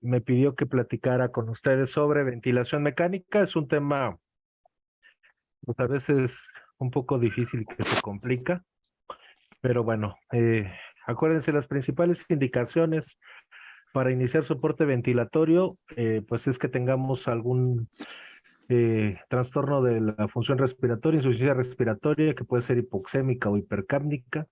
me pidió que platicara con ustedes sobre ventilación mecánica. Es un tema, pues, a veces un poco difícil y que se complica, pero bueno, acuérdense las principales indicaciones para iniciar soporte ventilatorio, pues es que tengamos algún trastorno de la función respiratoria, insuficiencia respiratoria, que puede ser hipoxémica o hipercápnica,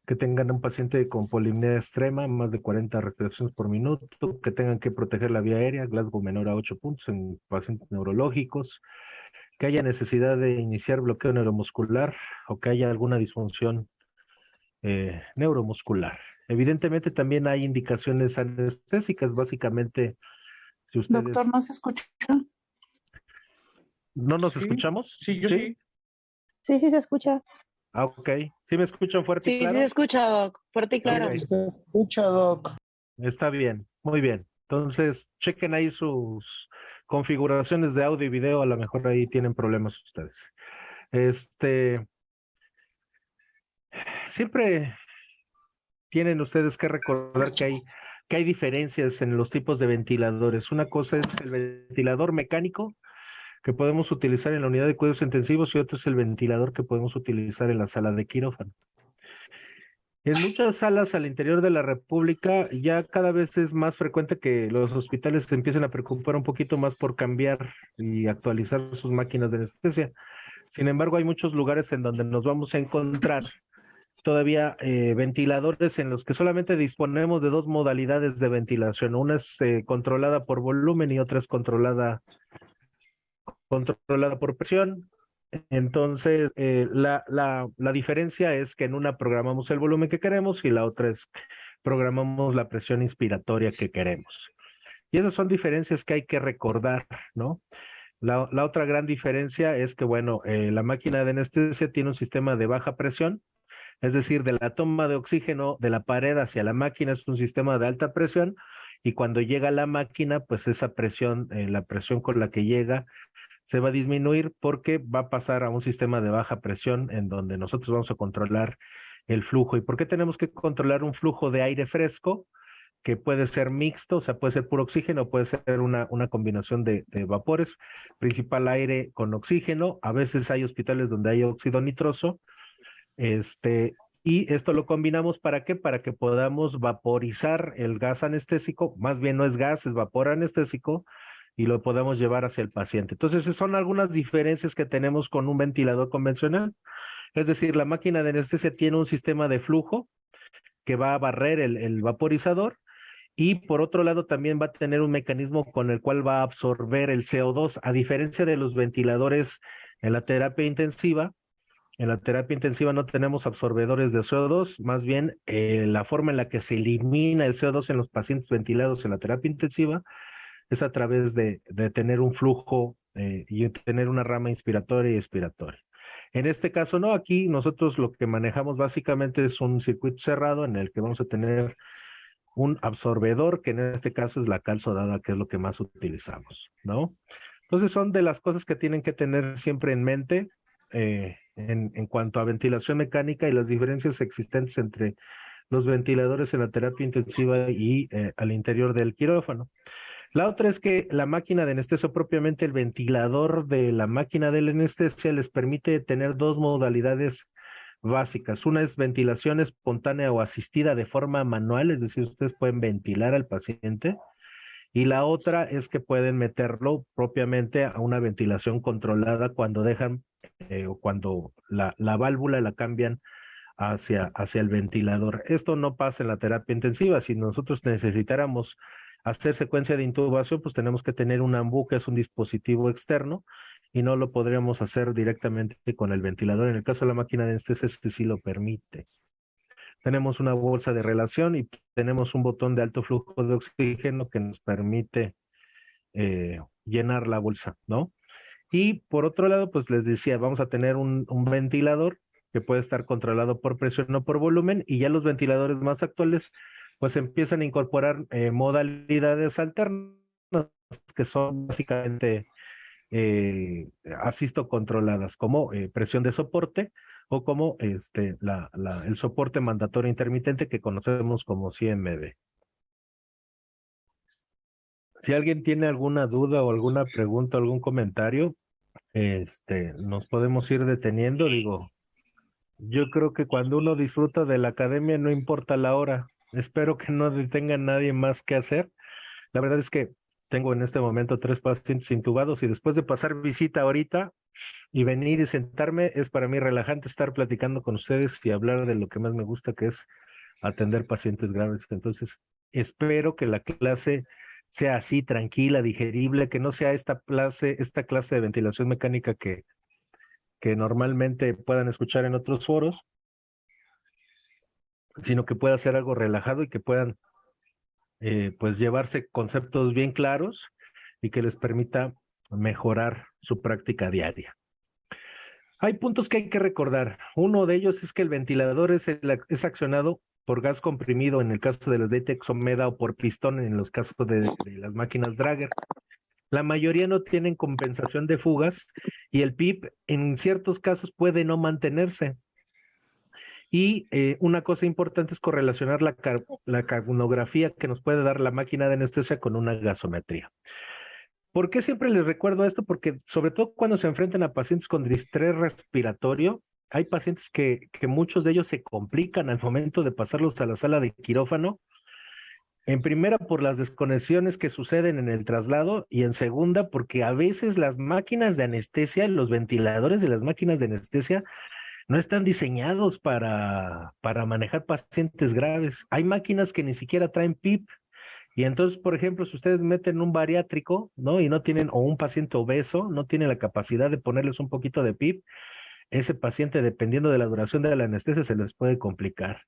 que tengan un paciente con polinemia extrema, más de 40 respiraciones por minuto, que tengan que proteger la vía aérea, Glasgow menor a 8 puntos en pacientes neurológicos, que haya necesidad de iniciar bloqueo neuromuscular o que haya alguna disfunción neuromuscular. Evidentemente también hay indicaciones anestésicas, básicamente, si ustedes... Doctor, ¿no se escucha? ¿No nos Sí, escuchamos? sí, yo sí. Sí, sí se escucha. Ah, ok. ¿Sí me escuchan fuerte y Sí, claro? sí se escucha, Doc, fuerte y claro. Ok. Se escucha, Doc. Está bien, muy bien. Entonces, chequen ahí sus configuraciones de audio y video, a lo mejor ahí tienen problemas ustedes. Siempre tienen ustedes que recordar que hay diferencias en los tipos de ventiladores. Una cosa es el ventilador mecánico que podemos utilizar en la unidad de cuidados intensivos y otro es el ventilador que podemos utilizar en la sala de quirófano. En muchas salas al interior de la República ya cada vez es más frecuente que los hospitales se empiecen a preocupar un poquito más por cambiar y actualizar sus máquinas de anestesia. Sin embargo, hay muchos lugares en donde nos vamos a encontrar todavía ventiladores en los que solamente disponemos de dos modalidades de ventilación. Una es controlada por volumen y otra es controlada por presión. Entonces, la diferencia es que en una programamos el volumen que queremos y la otra es programamos la presión inspiratoria que queremos. Y esas son diferencias que hay que recordar, ¿no? La otra gran diferencia es que, bueno, la máquina de anestesia tiene un sistema de baja presión, es decir, de la toma de oxígeno de la pared hacia la máquina es un sistema de alta presión y cuando llega a la máquina, pues esa presión, la presión con la que llega, se va a disminuir porque va a pasar a un sistema de baja presión en donde nosotros vamos a controlar el flujo. ¿Y por qué tenemos que controlar un flujo de aire fresco? Que puede ser mixto, o sea, puede ser puro oxígeno, puede ser una combinación de vapores, principal aire con oxígeno. A veces hay hospitales donde hay óxido nitroso, y esto lo combinamos ¿para qué? Para que podamos vaporizar el gas anestésico, más bien no es gas, es vapor anestésico, y lo podemos llevar hacia el paciente. Entonces, son algunas diferencias que tenemos con un ventilador convencional. Es decir, la máquina de anestesia tiene un sistema de flujo que va a barrer el vaporizador y por otro lado también va a tener un mecanismo con el cual va a absorber el CO2, a diferencia de los ventiladores en la terapia intensiva. En la terapia intensiva no tenemos absorbedores de CO2, más bien la forma en la que se elimina el CO2 en los pacientes ventilados en la terapia intensiva es a través de tener un flujo y tener una rama inspiratoria y expiratoria. En este caso no, aquí nosotros lo que manejamos básicamente es un circuito cerrado en el que vamos a tener un absorbedor, que en este caso es la cal sodada, que es lo que más utilizamos, ¿no? Entonces son de las cosas que tienen que tener siempre en mente en cuanto a ventilación mecánica y las diferencias existentes entre los ventiladores en la terapia intensiva y al interior del quirófano. La otra es que la máquina de anestesia, propiamente el ventilador de la máquina de la anestesia, les permite tener dos modalidades básicas. Una es ventilación espontánea o asistida de forma manual, es decir, ustedes pueden ventilar al paciente. Y la otra es que pueden meterlo propiamente a una ventilación controlada cuando dejan o cuando la válvula la cambian hacia el ventilador. Esto no pasa en la terapia intensiva. Si nosotros necesitáramos hacer secuencia de intubación, pues tenemos que tener un AMBU, que es un dispositivo externo, y no lo podríamos hacer directamente con el ventilador. En el caso de la máquina de anestesia, sí lo permite. Tenemos una bolsa de relación y tenemos un botón de alto flujo de oxígeno que nos permite llenar la bolsa, ¿no? Y por otro lado, pues les decía, vamos a tener un ventilador que puede estar controlado por presión o por volumen, y ya los ventiladores más actuales pues empiezan a incorporar modalidades alternas que son básicamente asisto controladas, como presión de soporte o como el soporte mandatorio intermitente que conocemos como CMD. Si alguien tiene alguna duda o alguna pregunta, algún comentario, nos podemos ir deteniendo. Digo, yo creo que cuando uno disfruta de la academia no importa la hora. Espero que no tenga nadie más que hacer. La verdad es que tengo en este momento 3 pacientes intubados y después de pasar visita ahorita y venir y sentarme, es para mí relajante estar platicando con ustedes y hablar de lo que más me gusta, que es atender pacientes graves. Entonces, espero que la clase sea así, tranquila, digerible, que no sea esta clase de ventilación mecánica que normalmente puedan escuchar en otros foros, sino que pueda ser algo relajado y que puedan pues llevarse conceptos bien claros y que les permita mejorar su práctica diaria. Hay puntos que hay que recordar. Uno de ellos es que el ventilador es accionado por gas comprimido en el caso de las Datex o MEDA o por pistón en los casos de las máquinas Drager. La mayoría no tienen compensación de fugas y el PIP en ciertos casos puede no mantenerse. Y una cosa importante es correlacionar la carbonografía que nos puede dar la máquina de anestesia con una gasometría. ¿Por qué siempre les recuerdo esto? Porque sobre todo cuando se enfrentan a pacientes con distrés respiratorio, hay pacientes que muchos de ellos se complican al momento de pasarlos a la sala de quirófano. En primera, por las desconexiones que suceden en el traslado y en segunda, porque a veces las máquinas de anestesia, los ventiladores de las máquinas de anestesia no están diseñados para manejar pacientes graves. Hay máquinas que ni siquiera traen PIP. Y entonces, por ejemplo, si ustedes meten un bariátrico, ¿no? Y no tienen, o un paciente obeso, no tiene la capacidad de ponerles un poquito de PIP, ese paciente, dependiendo de la duración de la anestesia, se les puede complicar.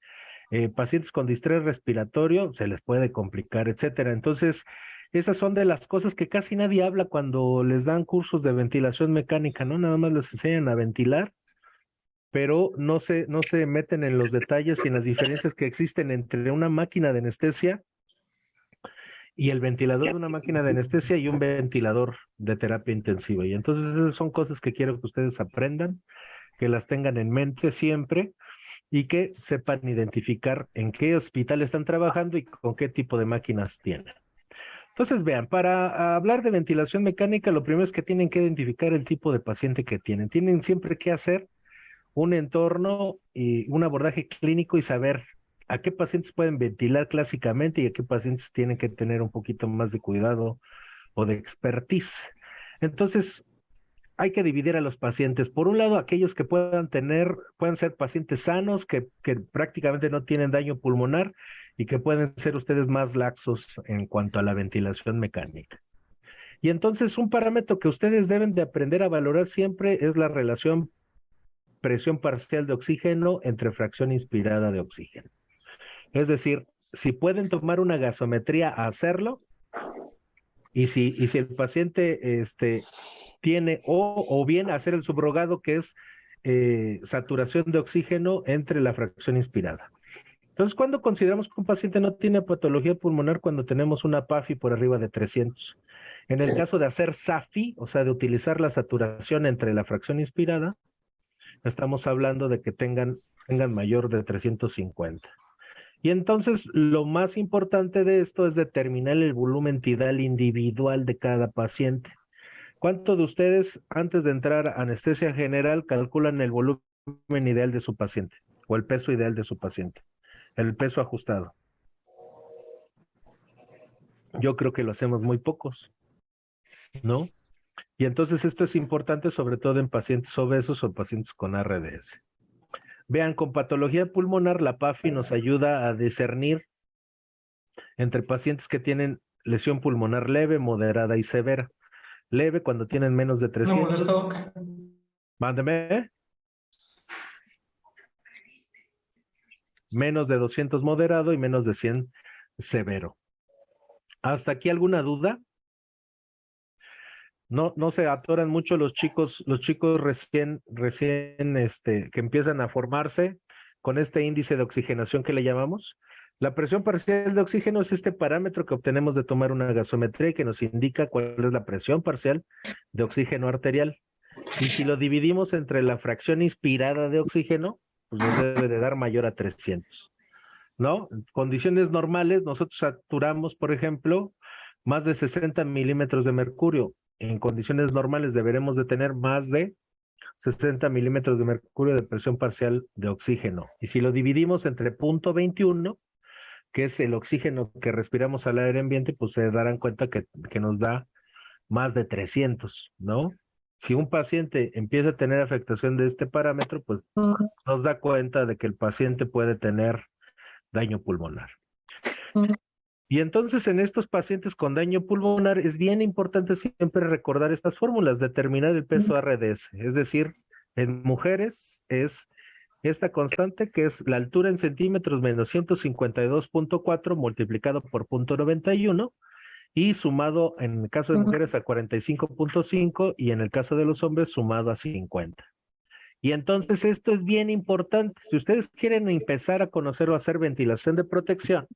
Pacientes con distrés respiratorio, se les puede complicar, etcétera. Entonces, esas son de las cosas que casi nadie habla cuando les dan cursos de ventilación mecánica, ¿no? Nada más les enseñan a ventilar, pero no se meten en los detalles y en las diferencias que existen entre una máquina de anestesia y el ventilador de una máquina de anestesia y un ventilador de terapia intensiva. Y entonces esas son cosas que quiero que ustedes aprendan, que las tengan en mente siempre y que sepan identificar en qué hospital están trabajando y con qué tipo de máquinas tienen. Entonces, vean, para hablar de ventilación mecánica, lo primero es que tienen que identificar el tipo de paciente que tienen. Tienen siempre que hacer un entorno y un abordaje clínico y saber a qué pacientes pueden ventilar clásicamente y a qué pacientes tienen que tener un poquito más de cuidado o de expertise. Entonces, hay que dividir a los pacientes. Por un lado, aquellos que puedan ser pacientes sanos, que prácticamente no tienen daño pulmonar y que pueden ser ustedes más laxos en cuanto a la ventilación mecánica. Y entonces, un parámetro que ustedes deben de aprender a valorar siempre es la relación presión parcial de oxígeno entre fracción inspirada de oxígeno. Es decir, si pueden tomar una gasometría a hacerlo, y si el paciente tiene o bien hacer el subrogado que es saturación de oxígeno entre la fracción inspirada. Entonces, ¿cuándo consideramos que un paciente no tiene patología pulmonar? Cuando tenemos una PAFI por arriba de 300. En el caso de hacer SAFI, o sea, de utilizar la saturación entre la fracción inspirada, estamos hablando de que tengan mayor de 350. Y entonces lo más importante de esto es determinar el volumen tidal individual de cada paciente. ¿Cuántos de ustedes antes de entrar a anestesia general calculan el volumen ideal de su paciente o el peso ideal de su paciente? El peso ajustado. Yo creo que lo hacemos muy pocos, ¿no? Y entonces esto es importante sobre todo en pacientes obesos o pacientes con ARDS. Vean, con patología pulmonar, la PAFI nos ayuda a discernir entre pacientes que tienen lesión pulmonar leve, moderada y severa. Leve cuando tienen menos de 300. Mándeme. Menos de 200 moderado y menos de 100 severo. ¿Hasta aquí alguna duda? No se atoran mucho los chicos recién que empiezan a formarse con este índice de oxigenación que le llamamos. La presión parcial de oxígeno es este parámetro que obtenemos de tomar una gasometría y que nos indica cuál es la presión parcial de oxígeno arterial. Y si lo dividimos entre la fracción inspirada de oxígeno, pues nos debe de dar mayor a 300, ¿no? En condiciones normales, nosotros saturamos, por ejemplo, más de 60 milímetros de mercurio. En condiciones normales deberemos de tener más de 60 milímetros de mercurio de presión parcial de oxígeno. Y si lo dividimos entre 0.21, que es el oxígeno que respiramos al aire ambiente, pues se darán cuenta que nos da más de 300, ¿no? Si un paciente empieza a tener afectación de este parámetro, pues nos da cuenta de que el paciente puede tener daño pulmonar. Y entonces en estos pacientes con daño pulmonar es bien importante siempre recordar estas fórmulas, determinar el peso RDS, es decir, en mujeres es esta constante que es la altura en centímetros menos 152.4 multiplicado por 0.91 y sumado en el caso de mujeres a 45.5 y en el caso de los hombres sumado a 50. Y entonces esto es bien importante. Si ustedes quieren empezar a conocer o hacer ventilación de protección,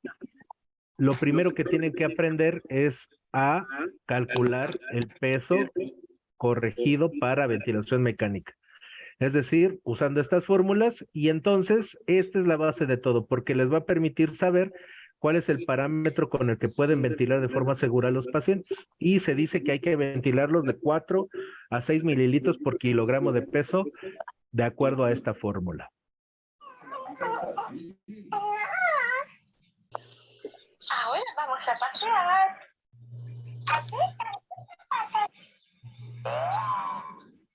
lo primero que tienen que aprender es a calcular el peso corregido para ventilación mecánica. Es decir, usando estas fórmulas, y entonces esta es la base de todo, porque les va a permitir saber cuál es el parámetro con el que pueden ventilar de forma segura a los pacientes. Y se dice que hay que ventilarlos de 4 a 6 mililitros por kilogramo de peso, de acuerdo a esta fórmula. Ahora vamos a pasear.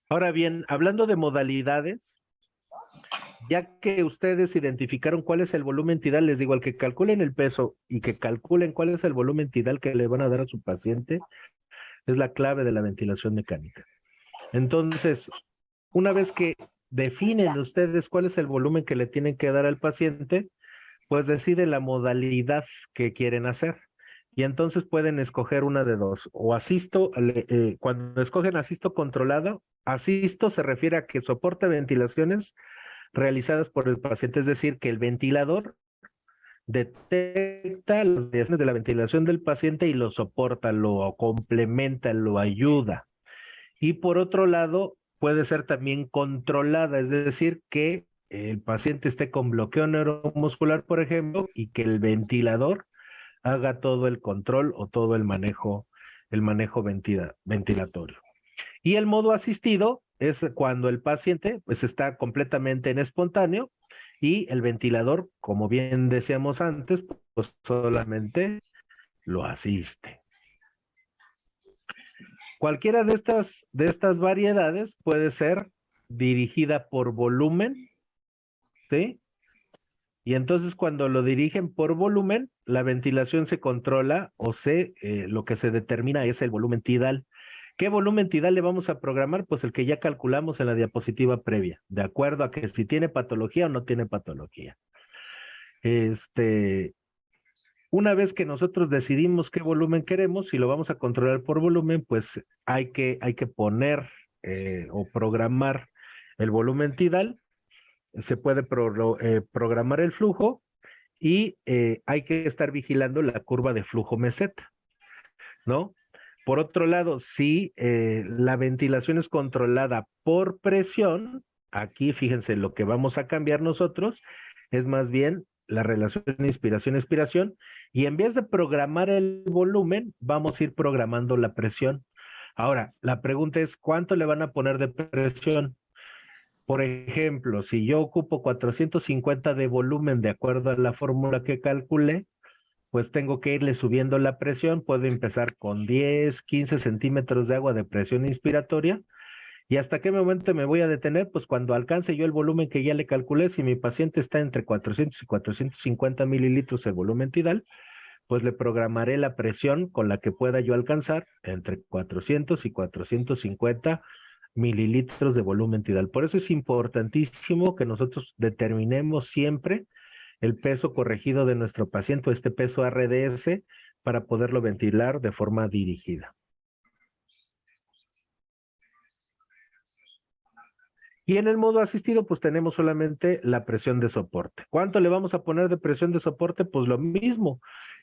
Ahora bien, hablando de modalidades, ya que ustedes identificaron cuál es el volumen tidal, les digo, al que calculen el peso y que calculen cuál es el volumen tidal que le van a dar a su paciente, es la clave de la ventilación mecánica. Entonces, una vez que definen ustedes cuál es el volumen que le tienen que dar al paciente, pues deciden la modalidad que quieren hacer. Y entonces pueden escoger una de dos, o asisto, cuando escogen asisto controlado, asisto se refiere a que soporta ventilaciones realizadas por el paciente, es decir, que el ventilador detecta las variaciones de la ventilación del paciente y lo soporta, lo complementa, lo ayuda. Y por otro lado, puede ser también controlada, es decir, que el paciente esté con bloqueo neuromuscular, por ejemplo, y que el ventilador haga todo el control o todo el manejo ventilatorio. Y el modo asistido es cuando el paciente pues está completamente en espontáneo y el ventilador, como bien decíamos antes, pues solamente lo asiste. Cualquiera de estas variedades puede ser dirigida por volumen, ¿sí? Y entonces cuando lo dirigen por volumen, la ventilación se controla o lo que se determina es el volumen tidal. ¿Qué volumen tidal le vamos a programar? Pues el que ya calculamos en la diapositiva previa, de acuerdo a que si tiene patología o no tiene patología. Una vez que nosotros decidimos qué volumen queremos, si lo vamos a controlar por volumen, pues hay que poner o programar el volumen tidal. Se puede programar el flujo y hay que estar vigilando la curva de flujo meseta, ¿no? Por otro lado, si la ventilación es controlada por presión, aquí fíjense, lo que vamos a cambiar nosotros es más bien la relación inspiración-expiración, y en vez de programar el volumen, vamos a ir programando la presión. Ahora, la pregunta es, ¿cuánto le van a poner de presión? Por ejemplo, si yo ocupo 450 de volumen de acuerdo a la fórmula que calculé, pues tengo que irle subiendo la presión. Puedo empezar con 10, 15 centímetros de agua de presión inspiratoria. ¿Y hasta qué momento me voy a detener? Pues cuando alcance yo el volumen que ya le calculé. Si mi paciente está entre 400 y 450 mililitros el volumen tidal, pues le programaré la presión con la que pueda yo alcanzar entre 400 y 450 mililitros de volumen tidal. Por eso es importantísimo que nosotros determinemos siempre el peso corregido de nuestro paciente, este peso RDS, para poderlo ventilar de forma dirigida. Y en el modo asistido, pues tenemos solamente la presión de soporte. ¿Cuánto le vamos a poner de presión de soporte? Pues lo mismo,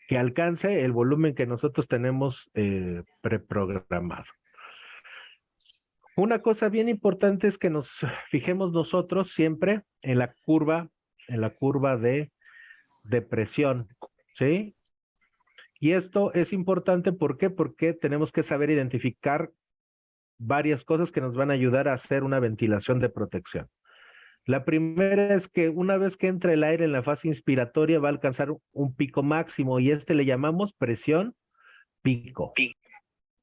que alcance el volumen que nosotros tenemos preprogramado. Una cosa bien importante es que nos fijemos nosotros siempre en la curva de presión, ¿sí? Y esto es importante, ¿por qué? Porque tenemos que saber identificar varias cosas que nos van a ayudar a hacer una ventilación de protección. La primera es que una vez que entra el aire en la fase inspiratoria va a alcanzar un pico máximo y este le llamamos presión pico.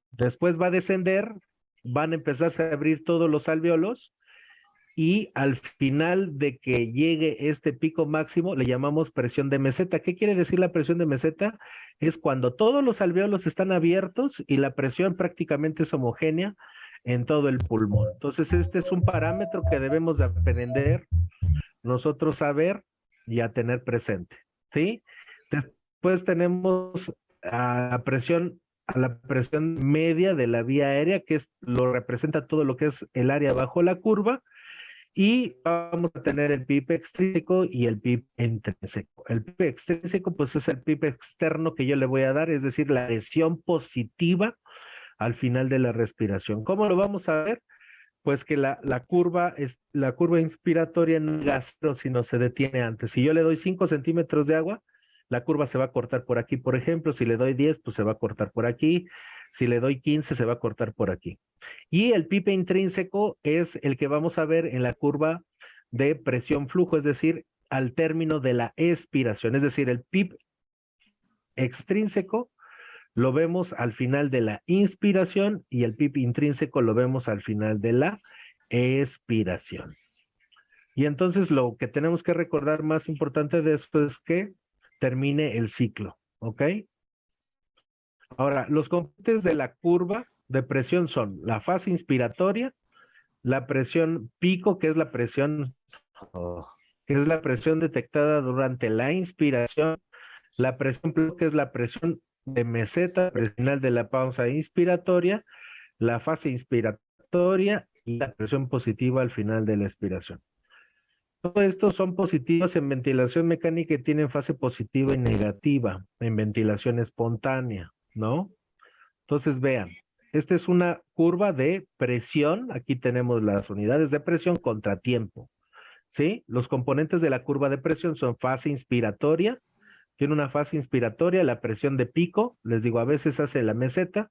Después va a descender, van a empezarse a abrir todos los alvéolos y al final de que llegue este pico máximo le llamamos presión de meseta. ¿Qué quiere decir la presión de meseta? Es cuando todos los alvéolos están abiertos y la presión prácticamente es homogénea en todo el pulmón. Entonces este es un parámetro que debemos de aprender nosotros a ver y a tener presente, ¿sí? Después tenemos a la presión media de la vía aérea, que lo representa todo lo que es el área bajo la curva, y vamos a tener el PIB extrínseco y el PIB intrínseco. El PIB extrínseco, pues es el PIB externo que yo le voy a dar, es decir, la presión positiva al final de la respiración. ¿Cómo lo vamos a ver? Pues que la curva inspiratoria no es gastro, sino se detiene antes. Si yo le doy 5 centímetros de agua, la curva se va a cortar por aquí, por ejemplo. Si le doy 10, pues se va a cortar por aquí. Si le doy 15, se va a cortar por aquí. Y el PIB intrínseco es el que vamos a ver en la curva de presión-flujo, es decir, al término de la expiración. Es decir, el PIB extrínseco lo vemos al final de la inspiración y el PIB intrínseco lo vemos al final de la expiración. Y entonces lo que tenemos que recordar más importante de esto es que termine el ciclo, ¿ok? Ahora, los componentes de la curva de presión son la fase inspiratoria, la presión pico, que es la presión detectada durante la inspiración, la presión pico, que es la presión de meseta al final de la pausa inspiratoria, la fase inspiratoria y la presión positiva al final de la expiración. Todo esto son positivos en ventilación mecánica y tienen fase positiva y negativa en ventilación espontánea, ¿no? Entonces vean, esta es una curva de presión, aquí tenemos las unidades de presión contra tiempo, ¿sí? Los componentes de la curva de presión son fase inspiratoria, tiene una fase inspiratoria, la presión de pico, les digo, a veces hace la meseta,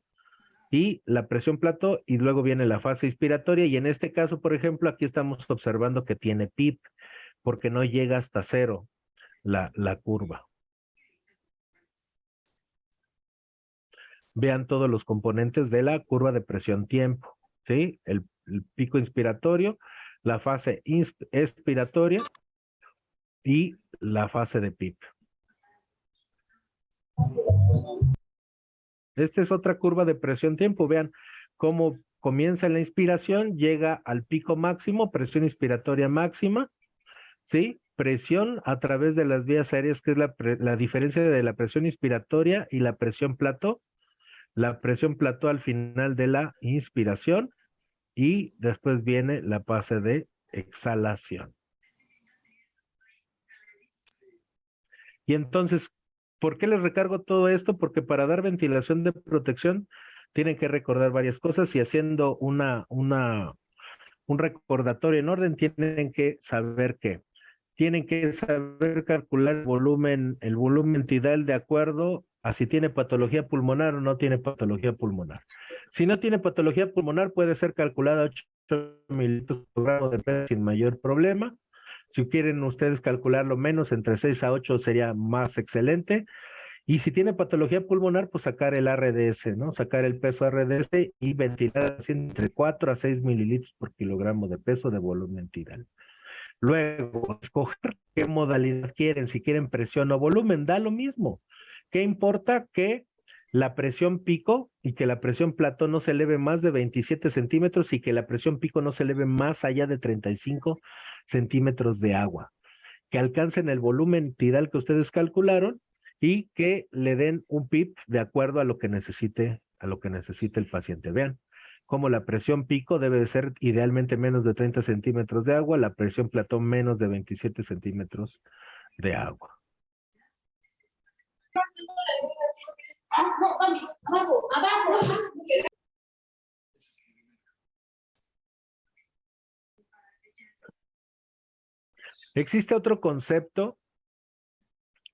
y la presión plató, y luego viene la fase inspiratoria, y en este caso, por ejemplo, aquí estamos observando que tiene PIB, porque no llega hasta cero la curva. Vean todos los componentes de la curva de presión-tiempo, ¿sí? El pico inspiratorio, la fase expiratoria y la fase de PIB. Esta es otra curva de presión-tiempo. Vean cómo comienza la inspiración, llega al pico máximo, presión inspiratoria máxima, ¿sí? Presión a través de las vías aéreas, que es la diferencia de la presión inspiratoria y la presión plató. La presión plató al final de la inspiración y después viene la fase de exhalación. Y entonces, ¿por qué les recargo todo esto? Porque para dar ventilación de protección tienen que recordar varias cosas y haciendo un recordatorio en orden tienen que saber qué. Tienen que saber calcular el volumen tidal de acuerdo a si tiene patología pulmonar o no tiene patología pulmonar. Si no tiene patología pulmonar, puede ser calculada 8 mililitros por gramo de peso sin mayor problema. Si quieren ustedes calcularlo menos, entre 6 a 8 sería más excelente. Y si tiene patología pulmonar, pues sacar el RDS, ¿no? Sacar el peso RDS y ventilar así entre 4 a 6 mililitros por kilogramo de peso de volumen tidal. Luego, escoger qué modalidad quieren, si quieren presión o volumen, da lo mismo. ¿Qué importa? Que la presión pico y que la presión plató no se eleve más de 27 centímetros y que la presión pico no se eleve más allá de 35 centímetros de agua. Que alcancen el volumen tidal que ustedes calcularon y que le den un PIB de acuerdo a lo que necesite el paciente. Vean como la presión pico debe de ser idealmente menos de 30 centímetros de agua, la presión plató menos de 27 centímetros de agua. Existe otro concepto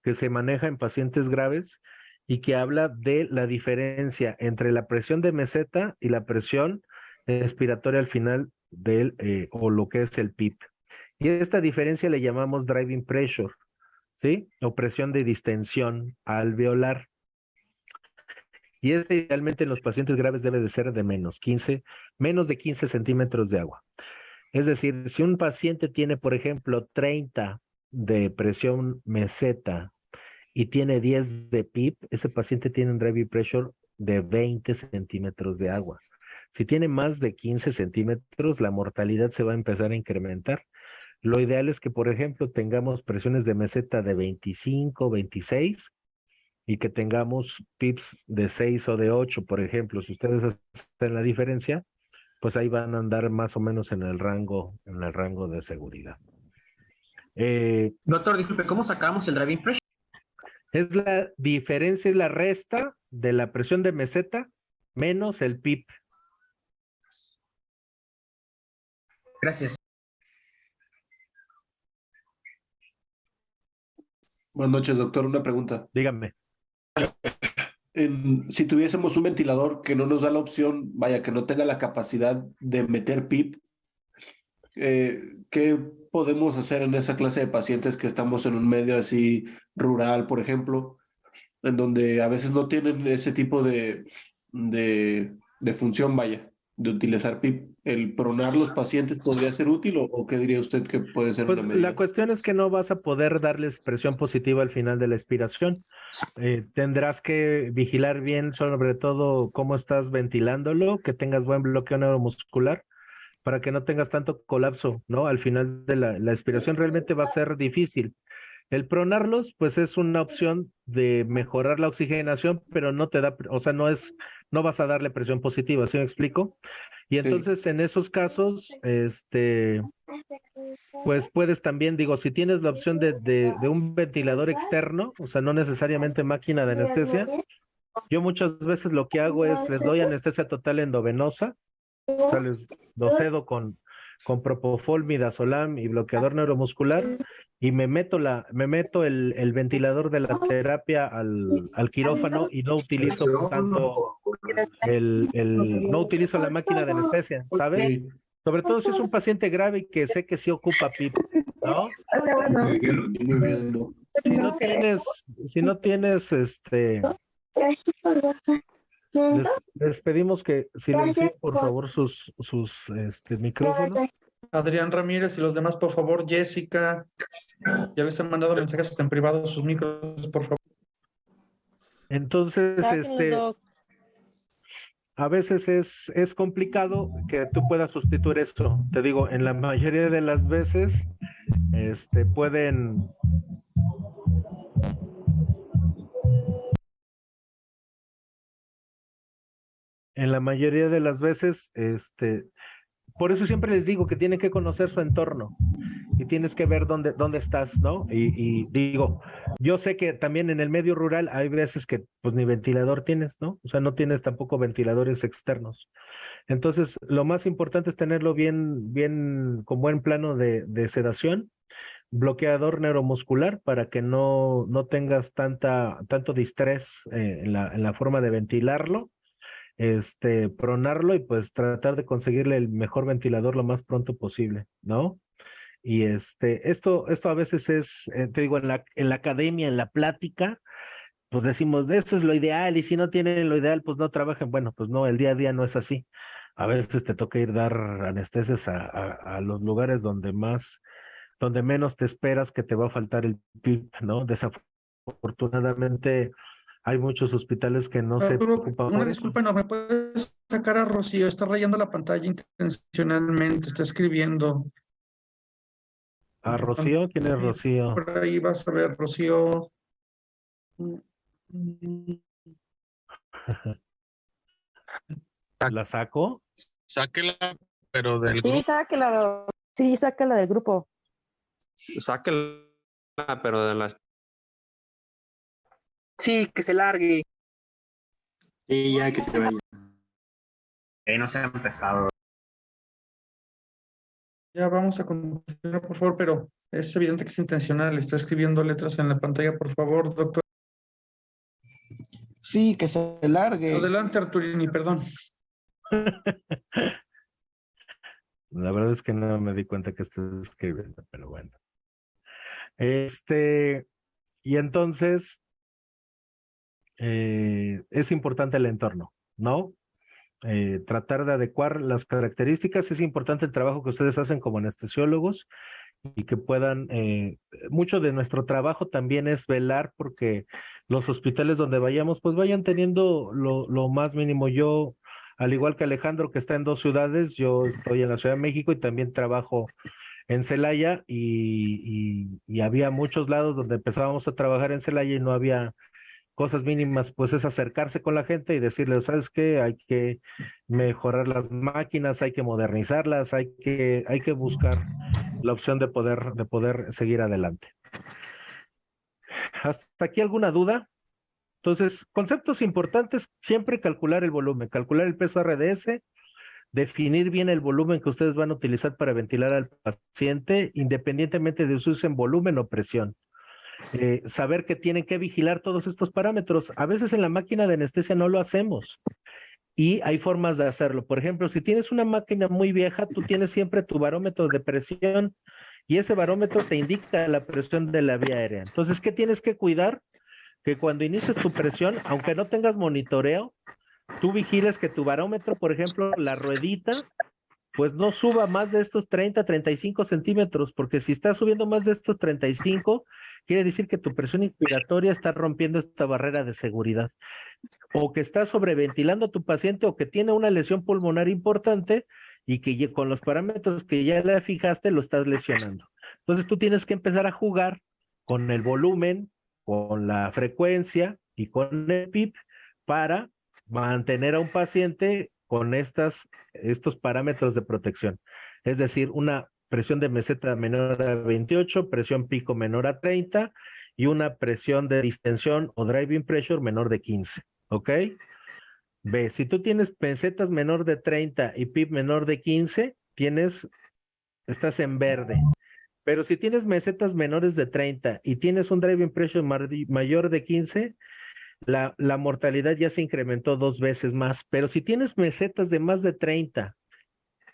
que se maneja en pacientes graves y que habla de la diferencia entre la presión de meseta y la presión expiratoria al final o lo que es el PIP. Y esta diferencia le llamamos driving pressure, ¿sí? O presión de distensión alveolar. Y idealmente en los pacientes graves debe de ser de menos de 15 centímetros de agua. Es decir, si un paciente tiene, por ejemplo, 30 de presión meseta y tiene 10 de PIP, ese paciente tiene un driving pressure de 20 centímetros de agua. Si tiene más de 15 centímetros, la mortalidad se va a empezar a incrementar. Lo ideal es que, por ejemplo, tengamos presiones de meseta de 25, 26 y que tengamos PIPs de 6 o de 8, por ejemplo. Si ustedes hacen la diferencia, pues ahí van a andar más o menos en el rango de seguridad. Doctor, disculpe, ¿cómo sacamos el driving pressure? Es la diferencia, es la resta de la presión de meseta menos el PIP. Gracias. Buenas noches, doctor. Una pregunta. Dígame. Si tuviésemos un ventilador que no nos da la opción, vaya, que no tenga la capacidad de meter PIP, ¿qué podemos hacer en esa clase de pacientes que estamos en un medio así rural, por ejemplo, en donde a veces no tienen ese tipo de función, vaya, de utilizar PIP? ¿El pronar los pacientes podría ser útil o qué diría usted que puede ser Pues una medida? la cuestión es que no vas a poder darles presión positiva al final de la expiración. Tendrás que vigilar bien, sobre todo, cómo estás ventilándolo, que tengas buen bloqueo neuromuscular para que no tengas tanto colapso, ¿no? Al final de la expiración realmente va a ser difícil. El pronarlos, pues es una opción de mejorar la oxigenación, pero no te da, o sea, no vas a darle presión positiva, ¿sí me explico? Y entonces en esos casos, pues puedes también, digo, si tienes la opción de un ventilador externo, o sea, no necesariamente máquina de anestesia, yo muchas veces lo que hago es les doy anestesia total endovenosa, o sea, les docedo con propofol, midazolam y bloqueador neuromuscular y me meto el ventilador de la terapia al quirófano y no utilizo tanto no utilizo la máquina de anestesia, ¿sabes? Sí. Sobre todo si es un paciente grave y que sé que sí ocupa PIP, ¿no? Muy bien, ¿no? Si no tienes, les pedimos que silencien por favor sus micrófonos. Adrián Ramírez y los demás, por favor. Jessica, ya les he mandado mensajes hasta en privado sus micros, por favor. Entonces, a veces es complicado que tú puedas sustituir esto. Te digo, en la mayoría de las veces, pueden. En la mayoría de las veces, por eso siempre les digo que tienen que conocer su entorno y tienes que ver dónde estás, ¿no? Y digo, yo sé que también en el medio rural hay veces que pues ni ventilador tienes, ¿no? O sea, no tienes tampoco ventiladores externos. Entonces, lo más importante es tenerlo bien, con buen plano de sedación, bloqueador neuromuscular para que no tengas tanto distrés en la forma de ventilarlo, pronarlo y pues tratar de conseguirle el mejor ventilador lo más pronto posible, ¿no? Y esto a veces es, te digo, en la academia, en la plática, pues decimos, esto es lo ideal, y si no tienen lo ideal, pues no trabajen. Bueno, pues no, el día a día no es así. A veces te toca ir dar anestesias a los lugares donde menos te esperas que te va a faltar el PIP, ¿no? Desafortunadamente hay muchos hospitales que no se Arturo, preocupan una por disculpa, ¿no me puedes sacar a Rocío? Está rayando la pantalla intencionalmente, está escribiendo. ¿A Rocío? ¿Quién es Rocío? Por ahí vas a ver, Rocío. ¿La saco? Sáquela, pero del Sí, grupo. sáquela. Sí, sácala del grupo. Sáquela, pero de las... Sí, que se largue. Y ya que se vaya. No se ha empezado. Ya vamos a continuar, por favor, pero es evidente que es intencional. Está escribiendo letras en la pantalla, por favor, doctor. Sí, que se largue. Adelante, Arturini, perdón. La verdad es que no me di cuenta que estás escribiendo, pero bueno. Y entonces, es importante el entorno, ¿no? Tratar de adecuar las características. Es importante el trabajo que ustedes hacen como anestesiólogos y que puedan, mucho de nuestro trabajo también es velar porque los hospitales donde vayamos, pues vayan teniendo lo más mínimo. Yo, al igual que Alejandro, que está en 2 ciudades, yo estoy en la Ciudad de México y también trabajo en Celaya y había muchos lados donde empezábamos a trabajar en Celaya y no había cosas mínimas, pues es acercarse con la gente y decirle, ¿sabes qué? Hay que mejorar las máquinas, hay que modernizarlas, hay que buscar la opción de poder seguir adelante. ¿Hasta aquí alguna duda? Entonces, conceptos importantes, siempre calcular el volumen, calcular el peso RDS, definir bien el volumen que ustedes van a utilizar para ventilar al paciente, independientemente de si usen volumen o presión. Saber que tienen que vigilar todos estos parámetros. A veces en la máquina de anestesia no lo hacemos y hay formas de hacerlo. Por ejemplo, si tienes una máquina muy vieja, tú tienes siempre tu barómetro de presión y ese barómetro te indica la presión de la vía aérea. Entonces, ¿qué tienes que cuidar? Que cuando inicies tu presión, aunque no tengas monitoreo, tú vigiles que tu barómetro, por ejemplo, la ruedita, pues no suba más de estos 30, 35 centímetros, porque si está subiendo más de estos 35, quiere decir que tu presión inspiratoria está rompiendo esta barrera de seguridad, o que está sobreventilando a tu paciente, o que tiene una lesión pulmonar importante y que con los parámetros que ya le fijaste lo estás lesionando. Entonces tú tienes que empezar a jugar con el volumen, con la frecuencia y con el PIP para mantener a un paciente con estos parámetros de protección. Es decir, una presión de meseta menor a 28, presión pico menor a 30 y una presión de distensión o driving pressure menor de 15. ¿Ok? Ve, si tú tienes mesetas menor de 30 y PIP menor de 15, estás en verde. Pero si tienes mesetas menores de 30 y tienes un driving pressure mayor de 15, la mortalidad ya se incrementó 2 veces más. Pero si tienes mesetas de más de 30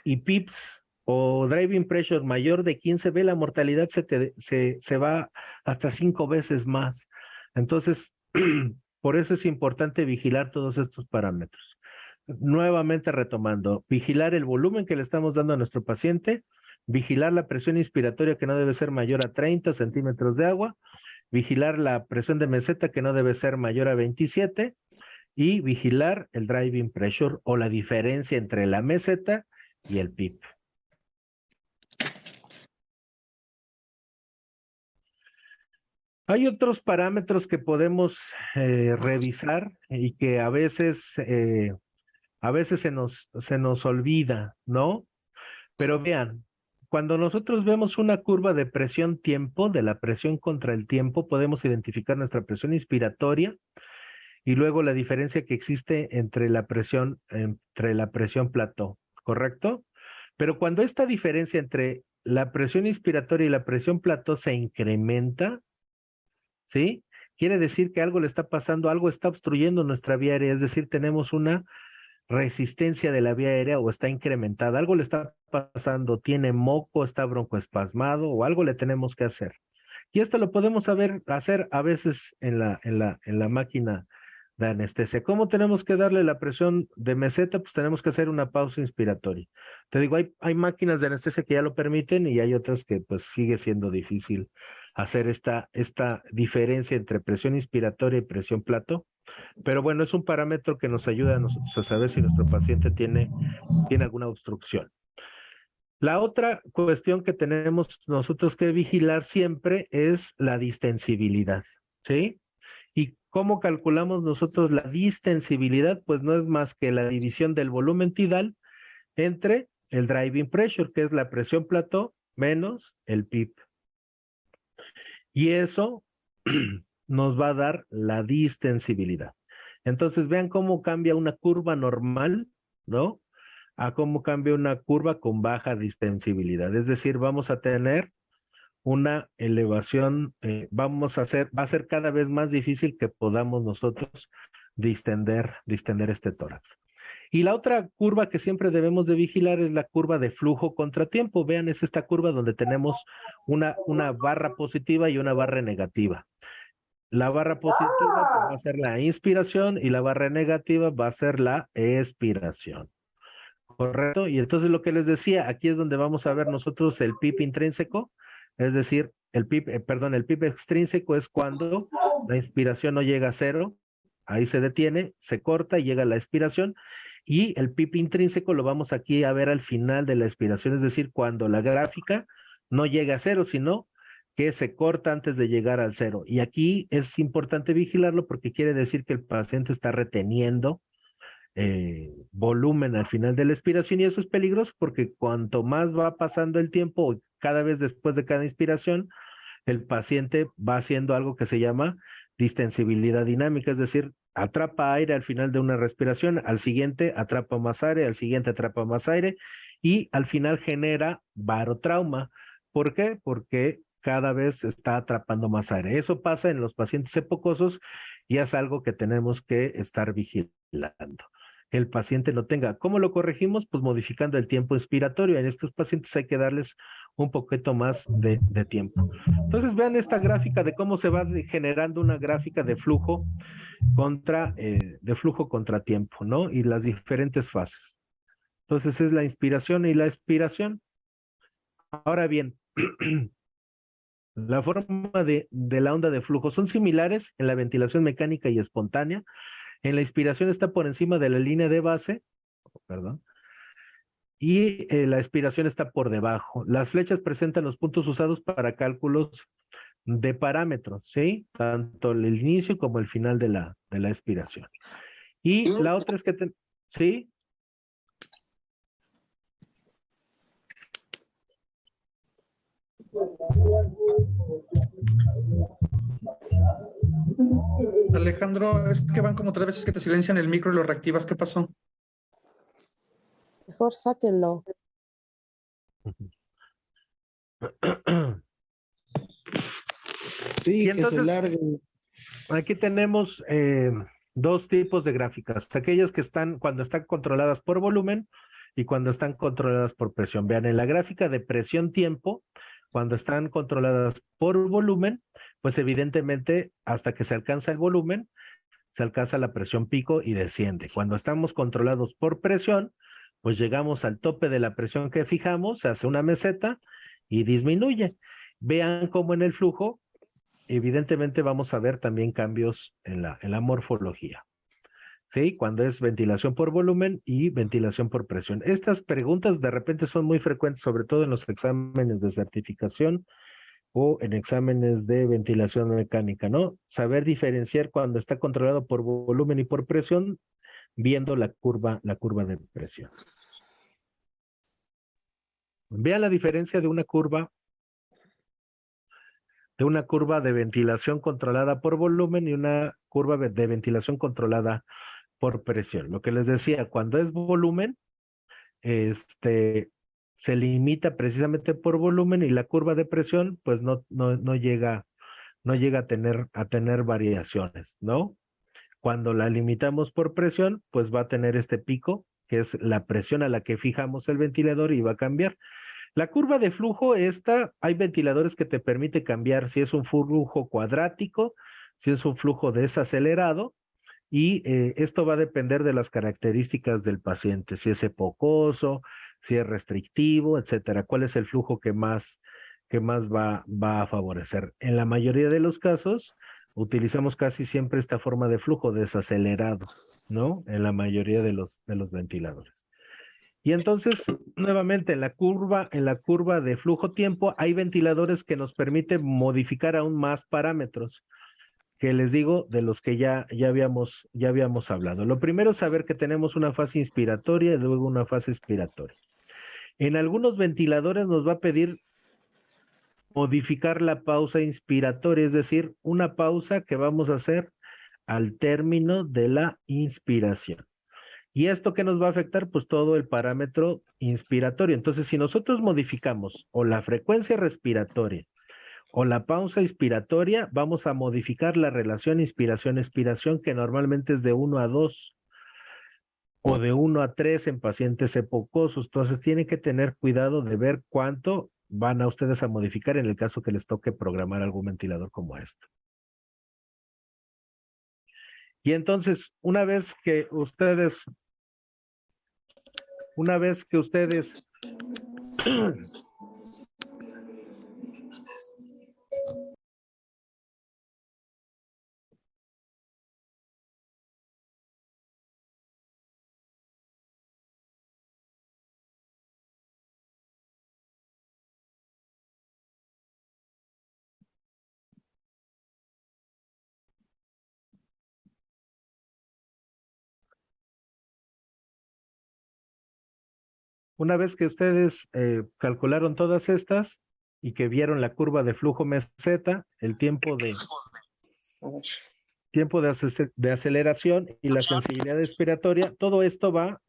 y PIPs o driving pressure mayor de 15, ve, la mortalidad se va hasta 5 veces más. Entonces, por eso es importante vigilar todos estos parámetros. Nuevamente retomando, vigilar el volumen que le estamos dando a nuestro paciente, vigilar la presión inspiratoria que no debe ser mayor a 30 centímetros de agua, vigilar la presión de meseta que no debe ser mayor a 27 y vigilar el driving pressure o la diferencia entre la meseta y el PIP. Hay otros parámetros que podemos revisar y que a veces se nos olvida, ¿no? Pero vean, cuando nosotros vemos una curva de presión-tiempo, de la presión contra el tiempo, podemos identificar nuestra presión inspiratoria y luego la diferencia que existe entre la presión plató, ¿correcto? Pero cuando esta diferencia entre la presión inspiratoria y la presión plató se incrementa, ¿sí? Quiere decir que algo le está pasando, algo está obstruyendo nuestra vía aérea, es decir, tenemos una resistencia de la vía aérea o está incrementada, algo le está pasando, tiene moco, está broncoespasmado o algo le tenemos que hacer. Y esto lo podemos hacer a veces en la máquina de anestesia. ¿Cómo tenemos que darle la presión de meseta? Pues tenemos que hacer una pausa inspiratoria. Te digo, hay máquinas de anestesia que ya lo permiten y hay otras que pues sigue siendo difícil hacer esta diferencia entre presión inspiratoria y presión plató. Pero bueno, es un parámetro que nos ayuda a nosotros a saber si nuestro paciente tiene alguna obstrucción. La otra cuestión que tenemos nosotros que vigilar siempre es la distensibilidad, ¿sí? ¿Y cómo calculamos nosotros la distensibilidad? Pues no es más que la división del volumen tidal entre el driving pressure, que es la presión plató, menos el PIP. Y eso nos va a dar la distensibilidad. Entonces vean cómo cambia una curva normal, ¿no? A cómo cambia una curva con baja distensibilidad. Es decir, vamos a tener una elevación, va a ser cada vez más difícil que podamos nosotros distender este tórax. Y la otra curva que siempre debemos de vigilar es la curva de flujo contra tiempo. Vean, es esta curva donde tenemos una barra positiva y una barra negativa. La barra positiva pues, va a ser la inspiración y la barra negativa va a ser la expiración. ¿Correcto? Y entonces lo que les decía, aquí es donde vamos a ver nosotros el PIB intrínseco, es decir, el PIB extrínseco es cuando la inspiración no llega a cero, ahí se detiene, se corta y llega la expiración. Y el PIB intrínseco lo vamos aquí a ver al final de la expiración, es decir, cuando la gráfica no llega a cero, sino que se corta antes de llegar al cero. Y aquí es importante vigilarlo porque quiere decir que el paciente está reteniendo volumen al final de la expiración, y eso es peligroso porque cuanto más va pasando el tiempo, cada vez después de cada inspiración, el paciente va haciendo algo que se llama distensibilidad dinámica, es decir, atrapa aire al final de una respiración, al siguiente atrapa más aire, al siguiente atrapa más aire y al final genera barotrauma. ¿Por qué? Porque cada vez está atrapando más aire. Eso pasa en los pacientes hipocosos y es algo que tenemos que estar vigilando. El paciente no tenga. ¿Cómo lo corregimos? Pues modificando el tiempo inspiratorio. En estos pacientes hay que darles un poquito más de tiempo. Entonces vean esta gráfica de cómo se va generando una gráfica de flujo contra tiempo, ¿no? Y las diferentes fases. Entonces es la inspiración y la expiración. Ahora bien, la forma de la onda de flujo son similares en la ventilación mecánica y espontánea. En la inspiración está por encima de la línea de base, y la expiración está por debajo. Las flechas presentan los puntos usados para cálculos de parámetros, ¿sí? Tanto el inicio como el final de la expiración. Y la otra es que, ¿sí? Alejandro, es que van como 3 veces que te silencian el micro y lo reactivas. ¿Qué pasó? Mejor sáquenlo. Sí, Y que entonces, se larguen. aquí tenemos dos tipos de gráficas, aquellas que están cuando están controladas por volumen y cuando están controladas por presión. Vean, en la gráfica de presión-tiempo, cuando están controladas por volumen, pues evidentemente hasta que se alcanza el volumen, se alcanza la presión pico y desciende. Cuando estamos controlados por presión, pues llegamos al tope de la presión que fijamos, se hace una meseta y disminuye. Vean cómo en el flujo, evidentemente vamos a ver también cambios en la morfología. ¿Sí? Cuando es ventilación por volumen y ventilación por presión. Estas preguntas de repente son muy frecuentes, sobre todo en los exámenes de certificación o en exámenes de ventilación mecánica, ¿no? Saber diferenciar cuando está controlado por volumen y por presión, viendo la curva de presión. Vean la diferencia de una curva de ventilación controlada por volumen y una curva de ventilación controlada por presión. Lo que les decía, cuando es volumen, se limita precisamente por volumen y la curva de presión, pues no llega a tener variaciones, ¿no? Cuando la limitamos por presión, pues va a tener este pico, que es la presión a la que fijamos el ventilador y va a cambiar. La curva de flujo, hay ventiladores que te permite cambiar si es un flujo cuadrático, si es un flujo desacelerado, y esto va a depender de las características del paciente, si es epocoso, si es restrictivo, etcétera. ¿Cuál es el flujo que más va a favorecer? En la mayoría de los casos, utilizamos casi siempre esta forma de flujo desacelerado, ¿no? En la mayoría de los ventiladores. Y entonces, nuevamente, en la curva de flujo-tiempo, hay ventiladores que nos permiten modificar aún más parámetros, que les digo de los que ya habíamos hablado. Lo primero es saber que tenemos una fase inspiratoria y luego una fase expiratoria. En algunos ventiladores nos va a pedir modificar la pausa inspiratoria, es decir, una pausa que vamos a hacer al término de la inspiración. ¿Y esto qué nos va a afectar? Pues todo el parámetro inspiratorio. Entonces, si nosotros modificamos o la frecuencia respiratoria o la pausa inspiratoria, vamos a modificar la relación inspiración-expiración, que normalmente es de 1 a 2 o de 1 a 3 en pacientes epocosos. Entonces tienen que tener cuidado de ver cuánto van a ustedes a modificar en el caso que les toque programar algún ventilador como este. Y entonces, una vez que ustedes calcularon todas estas y que vieron la curva de flujo meseta, el tiempo de aceleración y la sensibilidad expiratoria, todo esto va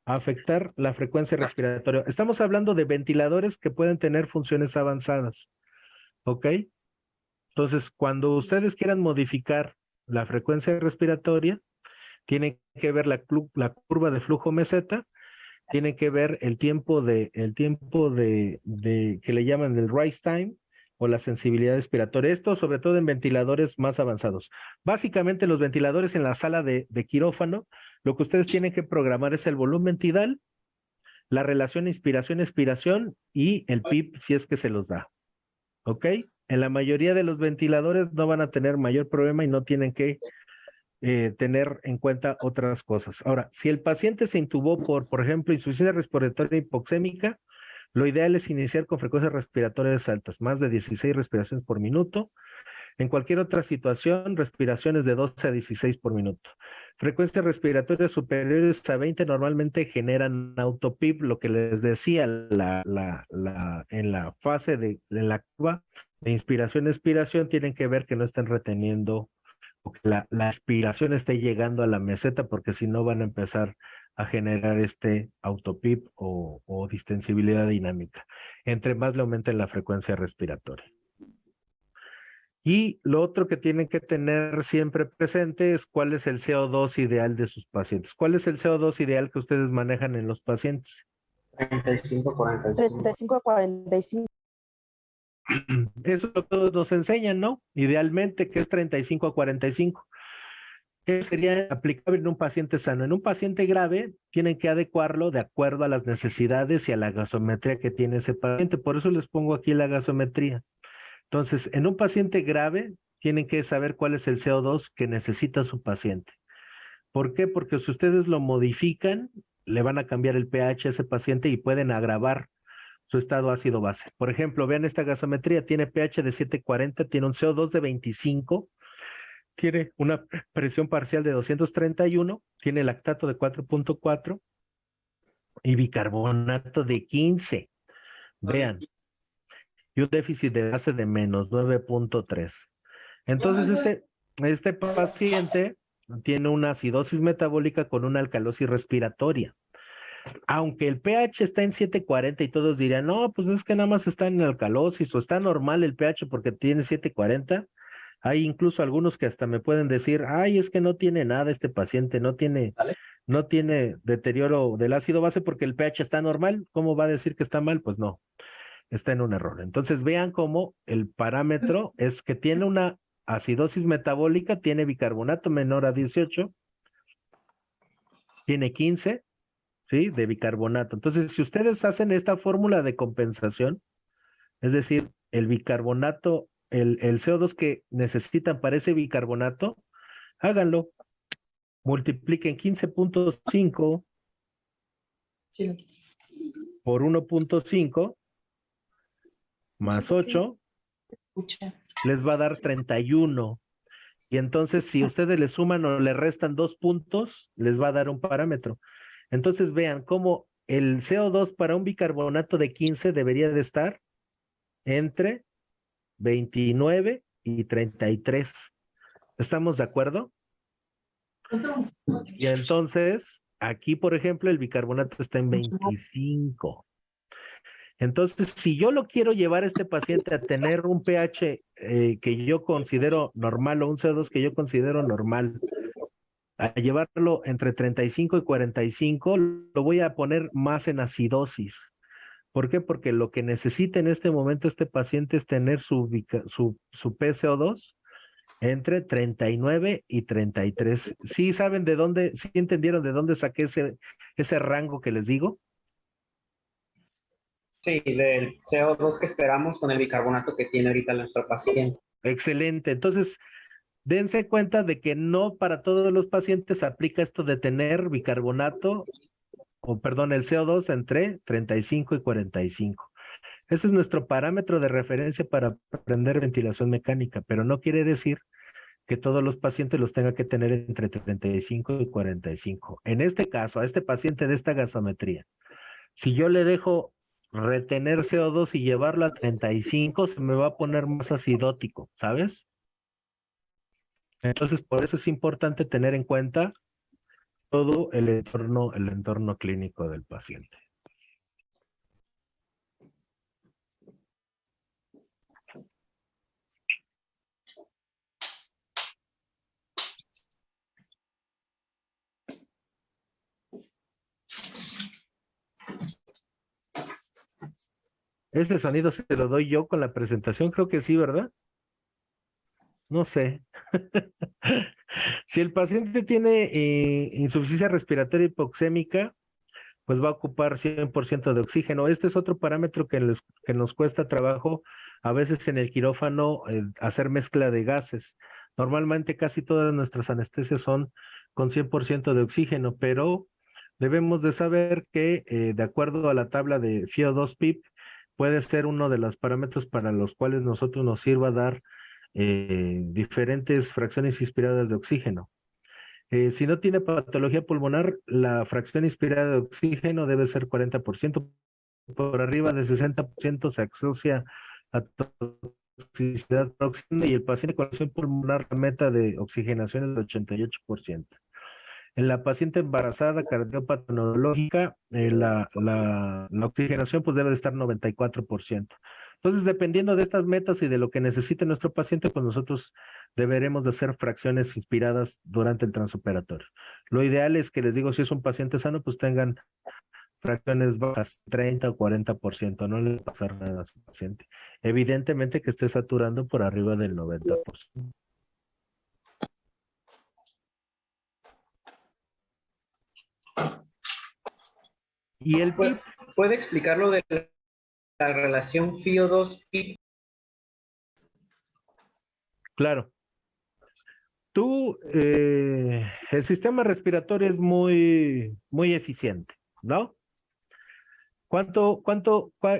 a afectar la frecuencia respiratoria. Estamos hablando de ventiladores que pueden tener funciones avanzadas, ¿ok? Entonces, cuando ustedes quieran modificar la frecuencia respiratoria, tienen que ver la curva de flujo meseta, tienen que ver el tiempo de que le llaman el rise time o la sensibilidad expiratoria. Esto sobre todo en ventiladores más avanzados. Básicamente los ventiladores en la sala de quirófano, lo que ustedes tienen que programar es el volumen tidal, la relación inspiración-expiración y el PIB si es que se los da. ¿Ok? En la mayoría de los ventiladores no van a tener mayor problema y no tienen que tener en cuenta otras cosas. Ahora, si el paciente se intubó por ejemplo, insuficiencia respiratoria hipoxémica, lo ideal es iniciar con frecuencias respiratorias altas, más de 16 respiraciones por minuto. En cualquier otra situación, respiraciones de 12 a 16 por minuto. Frecuencias respiratorias superiores a 20 normalmente generan autopip, lo que les decía en la fase de la curva de inspiración-expiración, tienen que ver que no estén reteniendo, o que la aspiración esté llegando a la meseta, porque si no van a empezar a generar este autopip o distensibilidad dinámica, entre más le aumenten la frecuencia respiratoria. Y lo otro que tienen que tener siempre presente es cuál es el CO2 ideal de sus pacientes. ¿Cuál es el CO2 ideal que ustedes manejan en los pacientes? 35 a 45. Eso es lo que todos nos enseñan, ¿no? Idealmente, que es 35 a 45. ¿Qué sería aplicable en un paciente sano? En un paciente grave, tienen que adecuarlo de acuerdo a las necesidades y a la gasometría que tiene ese paciente. Por eso les pongo aquí la gasometría. Entonces, en un paciente grave, tienen que saber cuál es el CO2 que necesita su paciente. ¿Por qué? Porque si ustedes lo modifican, le van a cambiar el pH a ese paciente y pueden agravar su estado ácido-base. Por ejemplo, vean esta gasometría, tiene pH de 740, tiene un CO2 de 25, tiene una presión parcial de 231, tiene lactato de 4.4 y bicarbonato de 15. Vean. Y un déficit de base de menos 9.3. Entonces, este paciente tiene una acidosis metabólica con una alcalosis respiratoria. Aunque el pH está en 740 y todos dirían, no, pues es que nada más está en alcalosis o está normal el pH porque tiene 740. Hay incluso algunos que hasta me pueden decir, ay, es que no tiene nada este paciente, no tiene deterioro del ácido base porque el pH está normal. ¿Cómo va a decir que está mal? Pues no. Está en un error. Entonces vean cómo el parámetro es que tiene una acidosis metabólica, tiene bicarbonato menor a 18, tiene 15, ¿sí? De bicarbonato. Entonces, si ustedes hacen esta fórmula de compensación, es decir, el bicarbonato, el CO2 que necesitan para ese bicarbonato, háganlo. Multipliquen 15.5 por 1.5 más 8, les va a dar 31. Y entonces, si ustedes le suman o le restan 2 puntos, les va a dar un parámetro. Entonces, vean cómo el CO2 para un bicarbonato de 15 debería de estar entre 29 y 33. ¿Estamos de acuerdo? Y entonces, aquí, por ejemplo, el bicarbonato está en 25. Entonces, si yo lo quiero llevar a este paciente a tener un pH que yo considero normal o un CO2 que yo considero normal, a llevarlo entre 35 y 45, lo voy a poner más en acidosis. ¿Por qué? Porque lo que necesita en este momento este paciente es tener su PCO2 entre 39 y 33. ¿Sí saben de dónde, sí entendieron de dónde saqué ese rango que les digo? Sí, del CO2 que esperamos con el bicarbonato que tiene ahorita nuestro paciente. Excelente. Entonces, dense cuenta de que no para todos los pacientes aplica esto de tener bicarbonato, o perdón, el CO2 entre 35 y 45. Ese es nuestro parámetro de referencia para aprender ventilación mecánica, pero no quiere decir que todos los pacientes los tenga que tener entre 35 y 45. En este caso, a este paciente de esta gasometría, si yo le dejo retener CO2 y llevarlo a 35, se me va a poner más acidótico, ¿sabes? Entonces, por eso es importante tener en cuenta todo el entorno clínico del paciente. Este sonido se lo doy yo con la presentación, creo que sí, ¿verdad? No sé. Si el paciente tiene insuficiencia respiratoria hipoxémica, pues va a ocupar 100% de oxígeno. Este es otro parámetro que nos cuesta trabajo a veces en el quirófano hacer mezcla de gases. Normalmente casi todas nuestras anestesias son con 100% de oxígeno, pero debemos de saber que de acuerdo a la tabla de FiO2-PIP, puede ser uno de los parámetros para los cuales nosotros nos sirva dar diferentes fracciones inspiradas de oxígeno. Si no tiene patología pulmonar, la fracción inspirada de oxígeno debe ser 40%. Por arriba de 60% se asocia a toxicidad próxima y el paciente con lesión pulmonar, la meta de oxigenación es de 88%. En la paciente embarazada cardiópata neurológica, la oxigenación pues debe de estar 94%. Entonces, dependiendo de estas metas y de lo que necesite nuestro paciente, pues nosotros deberemos de hacer fracciones inspiradas durante el transoperatorio. Lo ideal es que les digo, si es un paciente sano, pues tengan fracciones bajas, 30 o 40%, no le va a pasar nada a su paciente. Evidentemente que esté saturando por arriba del 90%. Y el PIP. ¿Puede explicar lo de la relación FiO2-PIP? Claro. El sistema respiratorio es muy eficiente, ¿no?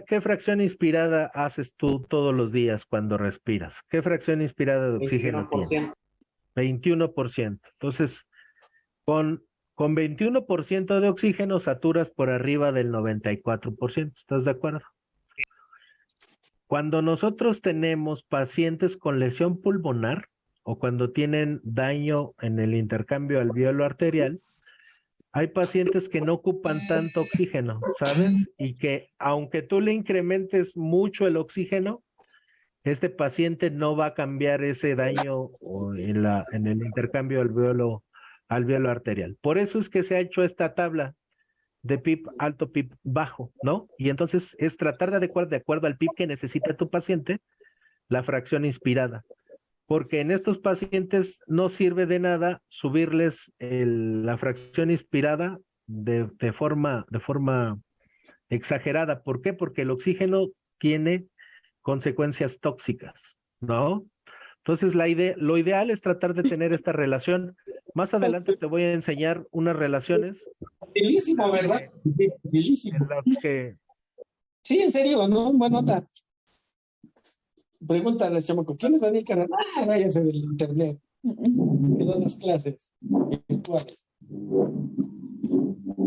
¿Qué fracción inspirada haces tú todos los días cuando respiras? ¿Qué fracción inspirada de oxígeno tienes? 21%. Entonces, con 21% de oxígeno saturas por arriba del 94%. ¿Estás de acuerdo? Cuando nosotros tenemos pacientes con lesión pulmonar o cuando tienen daño en el intercambio alveolo arterial, hay pacientes que no ocupan tanto oxígeno, ¿sabes? Y que aunque tú le incrementes mucho el oxígeno, este paciente no va a cambiar ese daño en el intercambio alveolo arterial. Por eso es que se ha hecho esta tabla de PIP alto, PIP bajo, ¿no? Y entonces es tratar de adecuar de acuerdo al PIP que necesita tu paciente la fracción inspirada. Porque en estos pacientes no sirve de nada subirles la fracción inspirada de forma exagerada. ¿Por qué? Porque el oxígeno tiene consecuencias tóxicas, ¿no? Entonces, lo ideal es tratar de tener esta relación. Más adelante te voy a enseñar unas relaciones. Utilísimo, ¿verdad? Utilísimo. Sí, en serio, ¿no? Buena nota. Pregúntale al chamaco, ¿quién es Daniel Carrera? Ah, váyanse del internet. Que dan las clases virtuales.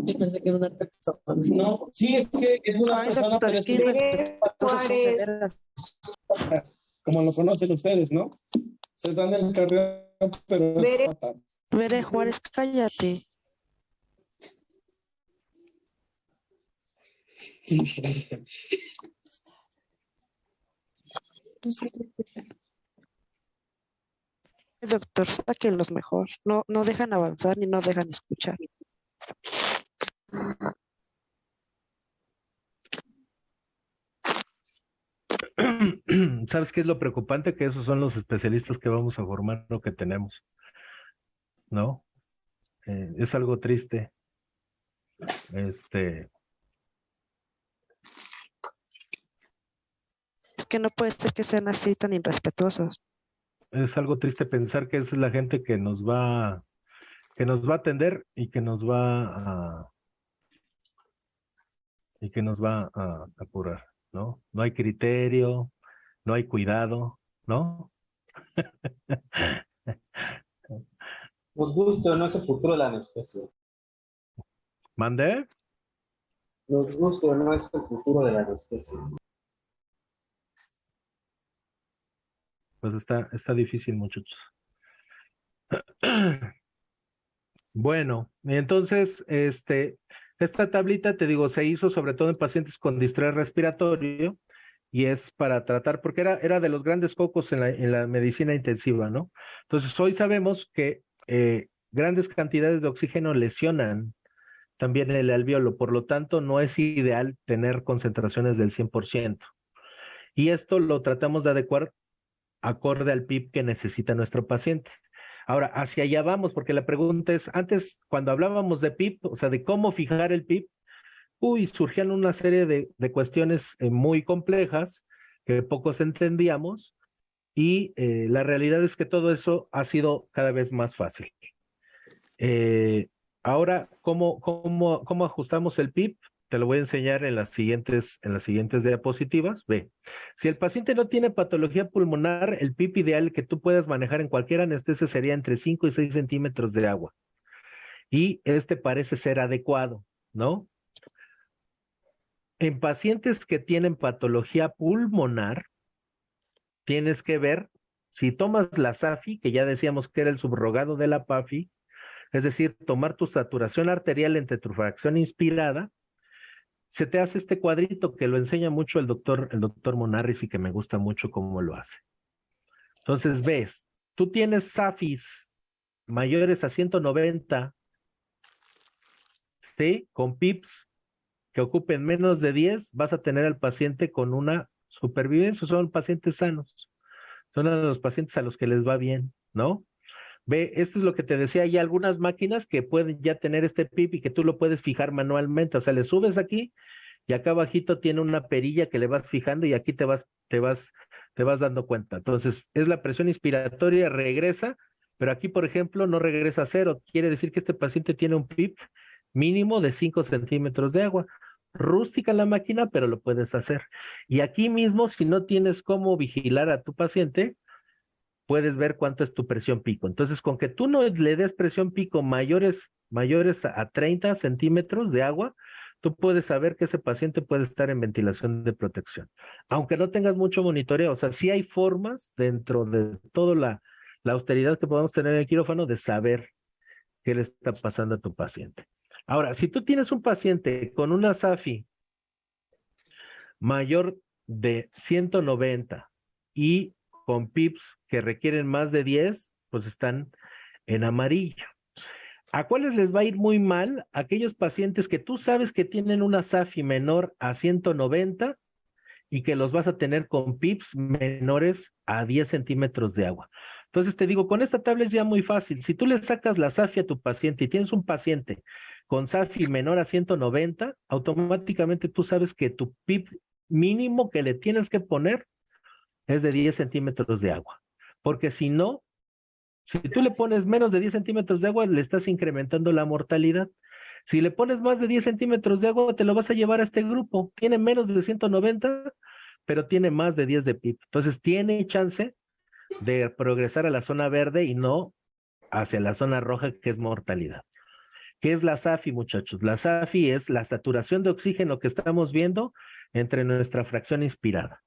Yo pensé que era una persona. No, sí, es que es una persona, pero es que como lo conocen ustedes, ¿no? Se dan el Carrera, pero es pata. Veré, Juárez, cállate. Doctor, sáquenlos mejor. No, no dejan avanzar ni no dejan escuchar. ¿Sabes qué es lo preocupante? Que esos son los especialistas que vamos a formar lo que tenemos, ¿no? Es algo triste. Es que no puede ser que sean así tan irrespetuosos. Es algo triste pensar que esa es la gente que nos va a atender y que nos va a curar, ¿no? No hay criterio, no hay cuidado, ¿no? Nos gusta, no es el futuro de la anestesia. ¿Mandé? Nos gusta, no es el futuro de la anestesia. Pues está difícil, muchachos. Bueno, entonces, esta tablita, te digo, se hizo sobre todo en pacientes con distrés respiratorio y es para tratar, porque era de los grandes focos en la medicina intensiva, ¿no? Entonces, hoy sabemos que grandes cantidades de oxígeno lesionan también el alvéolo, por lo tanto, no es ideal tener concentraciones del 100%. Y esto lo tratamos de adecuar acorde al PIP que necesita nuestro paciente. Ahora, hacia allá vamos, porque la pregunta es, antes, cuando hablábamos de PIP, o sea, de cómo fijar el PIP, surgían una serie de cuestiones muy complejas que pocos entendíamos y la realidad es que todo eso ha sido cada vez más fácil. Ahora, ¿cómo ajustamos el PIP? Te lo voy a enseñar en las siguientes diapositivas. Ve, si el paciente no tiene patología pulmonar, el PIP ideal que tú puedas manejar en cualquier anestesia sería entre 5 y 6 centímetros de agua. Y parece ser adecuado, ¿no? En pacientes que tienen patología pulmonar, tienes que ver, si tomas la SAFI, que ya decíamos que era el subrogado de la PAFI, es decir, tomar tu saturación arterial entre tu fracción inspirada, se te hace este cuadrito que lo enseña mucho el doctor Monarris y que me gusta mucho cómo lo hace. Entonces ves, tú tienes SAFIs mayores a 190, ¿sí? Con PIPs que ocupen menos de 10, vas a tener al paciente con una supervivencia, son pacientes sanos, son los pacientes a los que les va bien, ¿no? Ve, esto es lo que te decía, hay algunas máquinas que pueden ya tener este PIP y que tú lo puedes fijar manualmente, o sea, le subes aquí y acá abajito tiene una perilla que le vas fijando y aquí te vas dando cuenta. Entonces, es la presión inspiratoria, regresa, pero aquí, por ejemplo, no regresa a 0, quiere decir que este paciente tiene un PIP mínimo de 5 centímetros de agua. Rústica la máquina, pero lo puedes hacer. Y aquí mismo, si no tienes cómo vigilar a tu paciente, puedes ver cuánto es tu presión pico. Entonces, con que tú no le des presión pico mayores a 30 centímetros de agua, tú puedes saber que ese paciente puede estar en ventilación de protección. Aunque no tengas mucho monitoreo, o sea, sí hay formas dentro de toda la austeridad que podemos tener en el quirófano de saber qué le está pasando a tu paciente. Ahora, si tú tienes un paciente con una SAFI mayor de 190 y con PIPs que requieren más de 10, pues están en amarillo. ¿A cuáles les va a ir muy mal? Aquellos pacientes que tú sabes que tienen una SAFI menor a 190 y que los vas a tener con PIPs menores a 10 centímetros de agua. Entonces te digo, con esta tabla es ya muy fácil. Si tú le sacas la SAFI a tu paciente y tienes un paciente con SAFI menor a 190, automáticamente tú sabes que tu PIP mínimo que le tienes que poner es de 10 centímetros de agua. Porque si no, si tú le pones menos de 10 centímetros de agua, le estás incrementando la mortalidad. Si le pones más de 10 centímetros de agua, te lo vas a llevar a este grupo. Tiene menos de 190, pero tiene más de 10 de PIP. Entonces tiene chance de progresar a la zona verde y no hacia la zona roja, que es mortalidad. ¿Qué es la SAFI, muchachos? La SAFI es la saturación de oxígeno que estamos viendo entre nuestra fracción inspirada.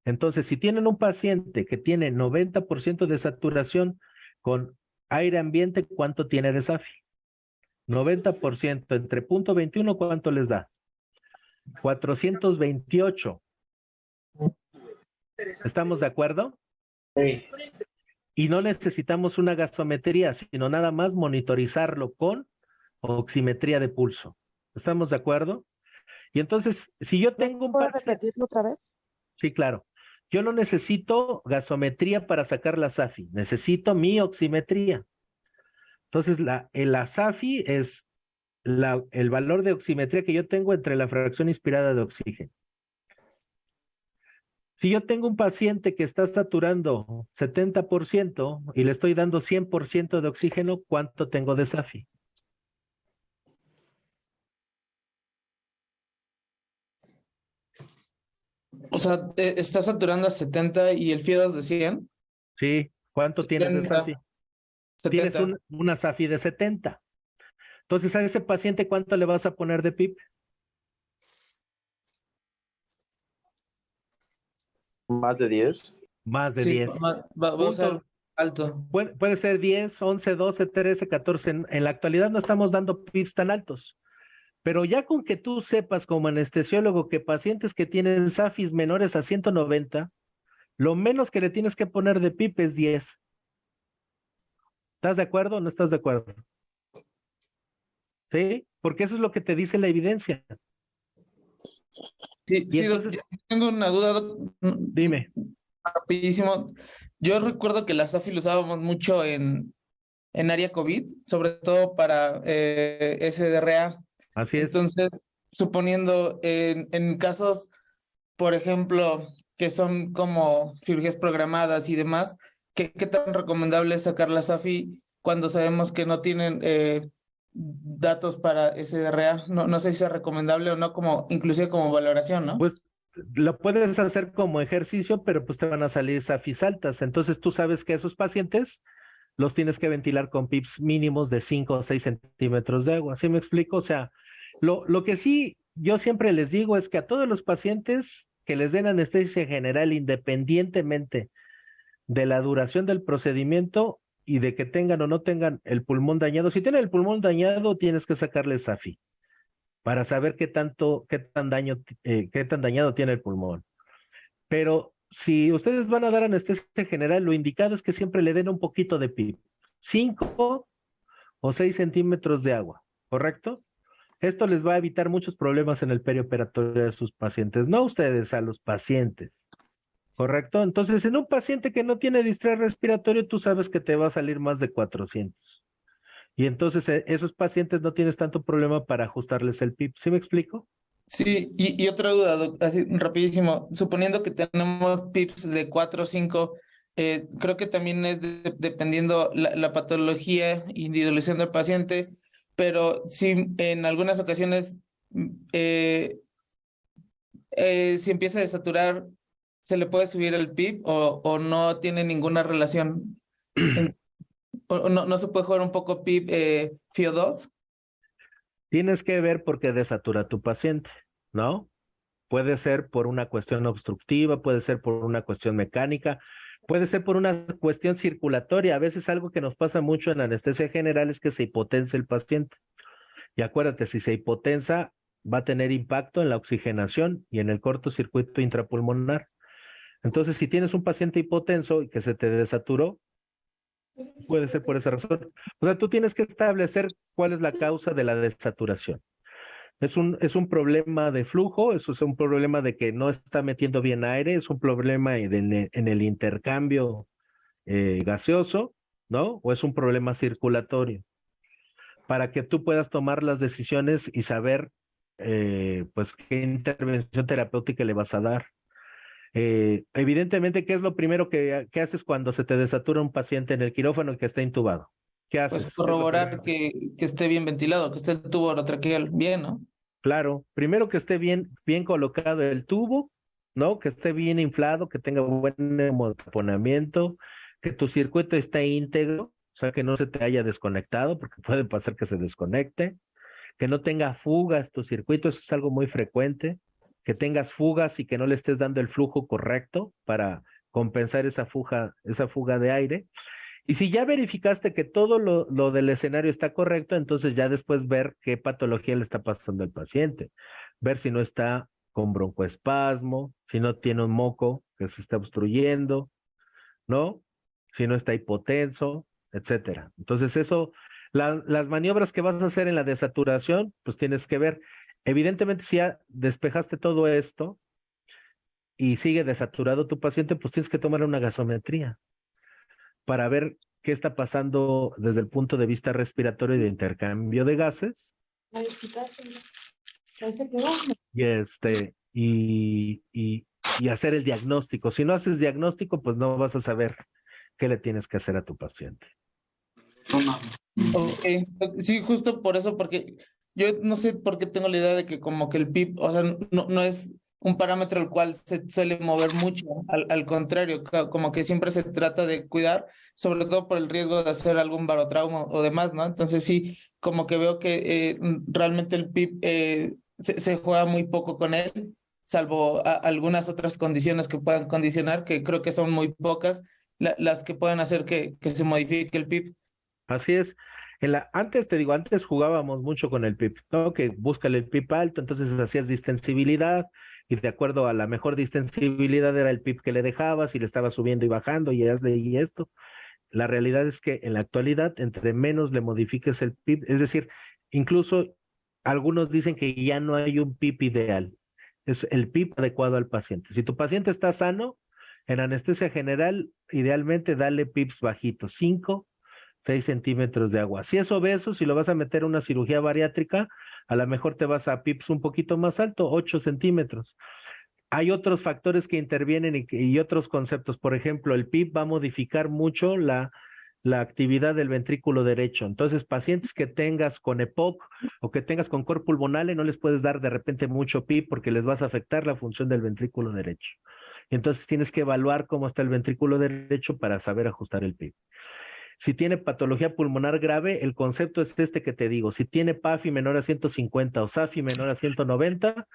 Entonces, si tienen un paciente que tiene 90% de saturación con aire ambiente, ¿cuánto tiene de SAFI? 90% entre 0.21, ¿cuánto les da? 428. ¿Estamos de acuerdo? Sí. Y no necesitamos una gasometría, sino nada más monitorizarlo con oximetría de pulso. ¿Estamos de acuerdo? Y entonces, si yo tengo un ¿Puedo paciente... repetirlo otra vez? Sí, claro. Yo no necesito gasometría para sacar la SAFI, necesito mi oximetría. Entonces, la SAFI es el valor de oximetría que yo tengo entre la fracción inspirada de oxígeno. Si yo tengo un paciente que está saturando 70% y le estoy dando 100% de oxígeno, ¿cuánto tengo de SAFI? O sea, está saturando a 70 y el FIO2 de 100. Sí, ¿cuánto tienes de 70. SAFI? Tienes 70. una SAFI de 70. Entonces, a ese paciente, ¿cuánto le vas a poner de PIP? ¿Más de 10? Más de Sí, 10. va a ser alto. Puede ser 10, 11, 12, 13, 14. En la actualidad no estamos dando PIPs tan altos. Pero ya con que tú sepas como anestesiólogo que pacientes que tienen SAFIs menores a 190, lo menos que le tienes que poner de PIP es 10. ¿Estás de acuerdo o no estás de acuerdo? ¿Sí? Porque eso es lo que te dice la evidencia. Sí, Y sí, entonces, yo tengo una duda, dime. rapidísimo. Yo recuerdo que la SAFI lo usábamos mucho en área COVID, sobre todo para SDRA. Así es. Entonces, suponiendo en casos, por ejemplo, que son como cirugías programadas y demás, ¿qué tan recomendable es sacar la SAFI cuando sabemos que no tienen datos para SDRA? No sé si es recomendable o no, como inclusive como valoración, ¿no? Pues lo puedes hacer como ejercicio, pero pues te van a salir SAFIs altas. Entonces tú sabes que esos pacientes los tienes que ventilar con PIPs mínimos de 5 o 6 centímetros de agua. ¿Sí me explico? O sea, lo que sí yo siempre les digo es que a todos los pacientes que les den anestesia general, independientemente de la duración del procedimiento y de que tengan o no tengan el pulmón dañado, si tienen el pulmón dañado, tienes que sacarle SAFI para saber qué tan dañado tiene el pulmón. Pero si ustedes van a dar anestesia general, lo indicado es que siempre le den un poquito de PIP, 5 o 6 centímetros de agua, ¿correcto? Esto les va a evitar muchos problemas en el perioperatorio de sus pacientes, no a ustedes, a los pacientes, ¿correcto? Entonces, en un paciente que no tiene distrés respiratorio, tú sabes que te va a salir más de 400. Y entonces esos pacientes no tienes tanto problema para ajustarles el PIP. ¿Sí me explico? Sí, y otra duda, así rapidísimo. Suponiendo que tenemos PIPs de 4 o 5, creo que también es dependiendo la patología, individualizando al paciente, pero si en algunas ocasiones si empieza a desaturar, ¿se le puede subir el PIP o no tiene ninguna relación? ¿O no se puede jugar un poco PIP FIO2? Tienes que ver por qué desatura tu paciente, ¿no? Puede ser por una cuestión obstructiva, puede ser por una cuestión mecánica, puede ser por una cuestión circulatoria. A veces algo que nos pasa mucho en anestesia general es que se hipotensa el paciente. Y acuérdate, si se hipotensa, va a tener impacto en la oxigenación y en el cortocircuito intrapulmonar. Entonces, si tienes un paciente hipotenso y que se te desaturó, puede ser por esa razón. O sea, tú tienes que establecer cuál es la causa de la desaturación. Es un problema de flujo, eso es un problema de que no está metiendo bien aire, es un problema en el intercambio gaseoso, ¿no? O es un problema circulatorio. Para que tú puedas tomar las decisiones y saber, pues, qué intervención terapéutica le vas a dar. Evidentemente, ¿qué es lo primero que haces cuando se te desatura un paciente en el quirófano y que está intubado? ¿Qué haces? Pues corroborar que esté bien ventilado, que esté el tubo orotraqueal bien, ¿no? Claro, primero que esté bien colocado el tubo, ¿no? Que esté bien inflado, que tenga buen hemodestaponamiento, que tu circuito esté íntegro, o sea, que no se te haya desconectado, porque puede pasar que se desconecte, que no tenga fugas tu circuito, eso es algo muy frecuente, que tengas fugas y que no le estés dando el flujo correcto para compensar esa fuga de aire. Y si ya verificaste que todo lo del escenario está correcto, entonces ya después ver qué patología le está pasando al paciente, ver si no está con broncoespasmo, si no tiene un moco que se está obstruyendo, ¿no? Si no está hipotenso, etcétera. Entonces eso, las maniobras que vas a hacer en la desaturación, pues tienes que ver. Evidentemente, si ya despejaste todo esto y sigue desaturado tu paciente, pues tienes que tomar una gasometría para ver qué está pasando desde el punto de vista respiratorio y de intercambio de gases. Y hacer el diagnóstico. Si no haces diagnóstico, pues no vas a saber qué le tienes que hacer a tu paciente. Okay. Sí, justo por eso, porque yo no sé por qué tengo la idea de que como que el PIB, o sea, no es un parámetro al cual se suele mover mucho, al contrario, como que siempre se trata de cuidar, sobre todo por el riesgo de hacer algún barotrauma o demás, ¿no? Entonces sí, como que veo que realmente el PIB se juega muy poco con él, salvo algunas otras condiciones que puedan condicionar, que creo que son muy pocas las que pueden hacer que se modifique el PIB. Así es. Antes jugábamos mucho con el PIB, ¿no? Que búscale el PIB alto, entonces hacías distensibilidad y de acuerdo a la mejor distensibilidad era el PIB que le dejabas y le estaba subiendo y bajando y hazle y esto. La realidad es que en la actualidad, entre menos le modifiques el PIB, es decir, incluso algunos dicen que ya no hay un PIB ideal, es el PIB adecuado al paciente. Si tu paciente está sano, en anestesia general, idealmente dale PIBs bajitos, 5, 6 centímetros de agua. Si es obeso, si lo vas a meter a una cirugía bariátrica, a lo mejor te vas a PIBs un poquito más alto, 8 centímetros. Hay otros factores que intervienen y otros conceptos. Por ejemplo, el PIB va a modificar mucho la actividad del ventrículo derecho. Entonces, pacientes que tengas con EPOC o que tengas con cor pulmonale, no les puedes dar de repente mucho PIB porque les vas a afectar la función del ventrículo derecho. Entonces, tienes que evaluar cómo está el ventrículo derecho para saber ajustar el PIB. Si tiene patología pulmonar grave, el concepto es este que te digo. Si tiene PAFI menor a 150 o SAFI menor a 190,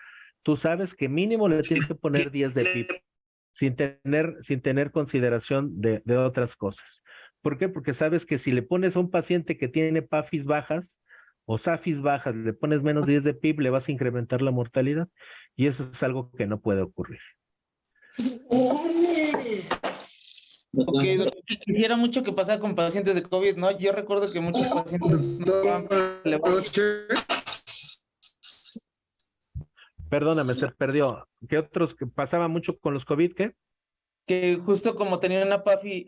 tú sabes que mínimo le tienes que poner 10 de PIB, sin tener consideración de otras cosas. ¿Por qué? Porque sabes que si le pones a un paciente que tiene PAFIs bajas o SAFIs bajas, le pones menos 10 de PIB, le vas a incrementar la mortalidad y eso es algo que no puede ocurrir. Ok, quisiera mucho que pasara con pacientes de COVID, ¿no? Yo recuerdo que muchos pacientes Perdóname, se perdió. ¿Qué otros que pasaba mucho con los COVID, qué? Que justo como tenían una PAFI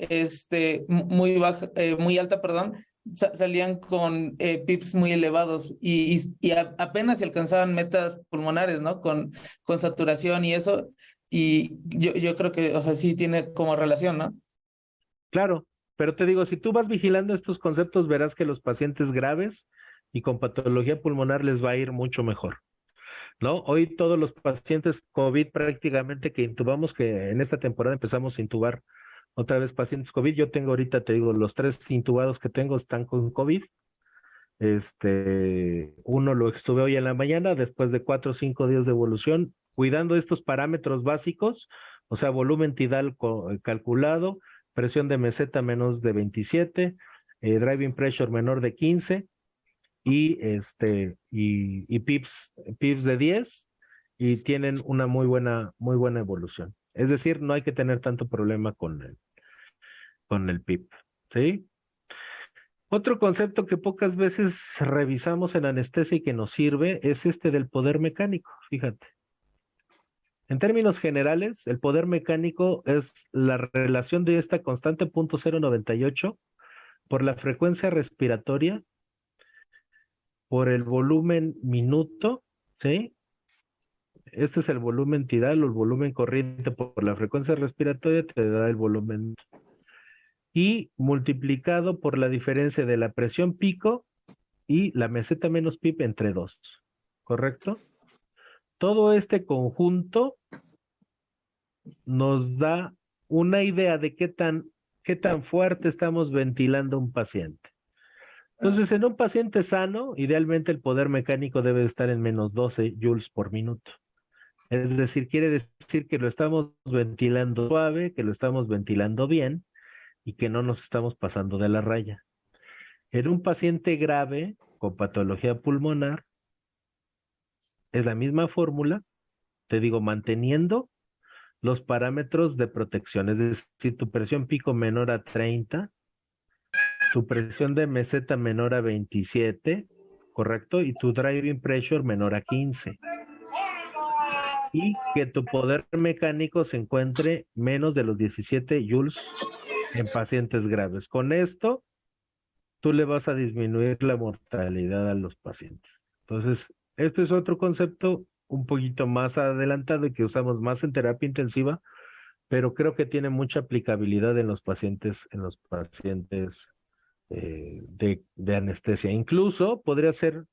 muy baja, muy alta, perdón, salían con PIBs muy elevados y apenas se alcanzaban metas pulmonares, ¿no? Con saturación y eso. Y yo creo que, o sea, sí tiene como relación, ¿no? Claro, pero te digo, si tú vas vigilando estos conceptos, verás que los pacientes graves y con patología pulmonar les va a ir mucho mejor, ¿no? Hoy todos los pacientes COVID prácticamente que intubamos, que en esta temporada empezamos a intubar otra vez pacientes COVID, yo tengo ahorita, te digo, los 3 intubados que tengo están con COVID. Uno lo estuve hoy en la mañana, después de 4 o 5 días de evolución, cuidando estos parámetros básicos, o sea, volumen tidal calculado, presión de meseta menos de 27, driving pressure menor de 15 y PIPs de 10 y tienen una muy buena evolución. Es decir, no hay que tener tanto problema con el PIP, ¿sí? Otro concepto que pocas veces revisamos en anestesia y que nos sirve es del poder mecánico, fíjate. En términos generales, el poder mecánico es la relación de esta constante .098 por la frecuencia respiratoria, por el volumen minuto, ¿sí? Este es el volumen tidal o el volumen corriente por la frecuencia respiratoria, te da el volumen. Y multiplicado por la diferencia de la presión pico y la meseta menos PIP entre 2, ¿correcto? Todo este conjunto nos da una idea de qué tan fuerte estamos ventilando un paciente. Entonces, en un paciente sano, idealmente el poder mecánico debe estar en menos 12 joules por minuto. Es decir, quiere decir que lo estamos ventilando suave, que lo estamos ventilando bien y que no nos estamos pasando de la raya. En un paciente grave con patología pulmonar, es la misma fórmula, te digo, manteniendo los parámetros de protección, es decir, tu presión pico menor a 30, tu presión de meseta menor a 27, ¿correcto? Y tu driving pressure menor a 15. Y que tu poder mecánico se encuentre menos de los 17 joules en pacientes graves. Con esto, tú le vas a disminuir la mortalidad a los pacientes. Entonces, esto es otro concepto un poquito más adelantado y que usamos más en terapia intensiva, pero creo que tiene mucha aplicabilidad en los pacientes de anestesia. Incluso podría ser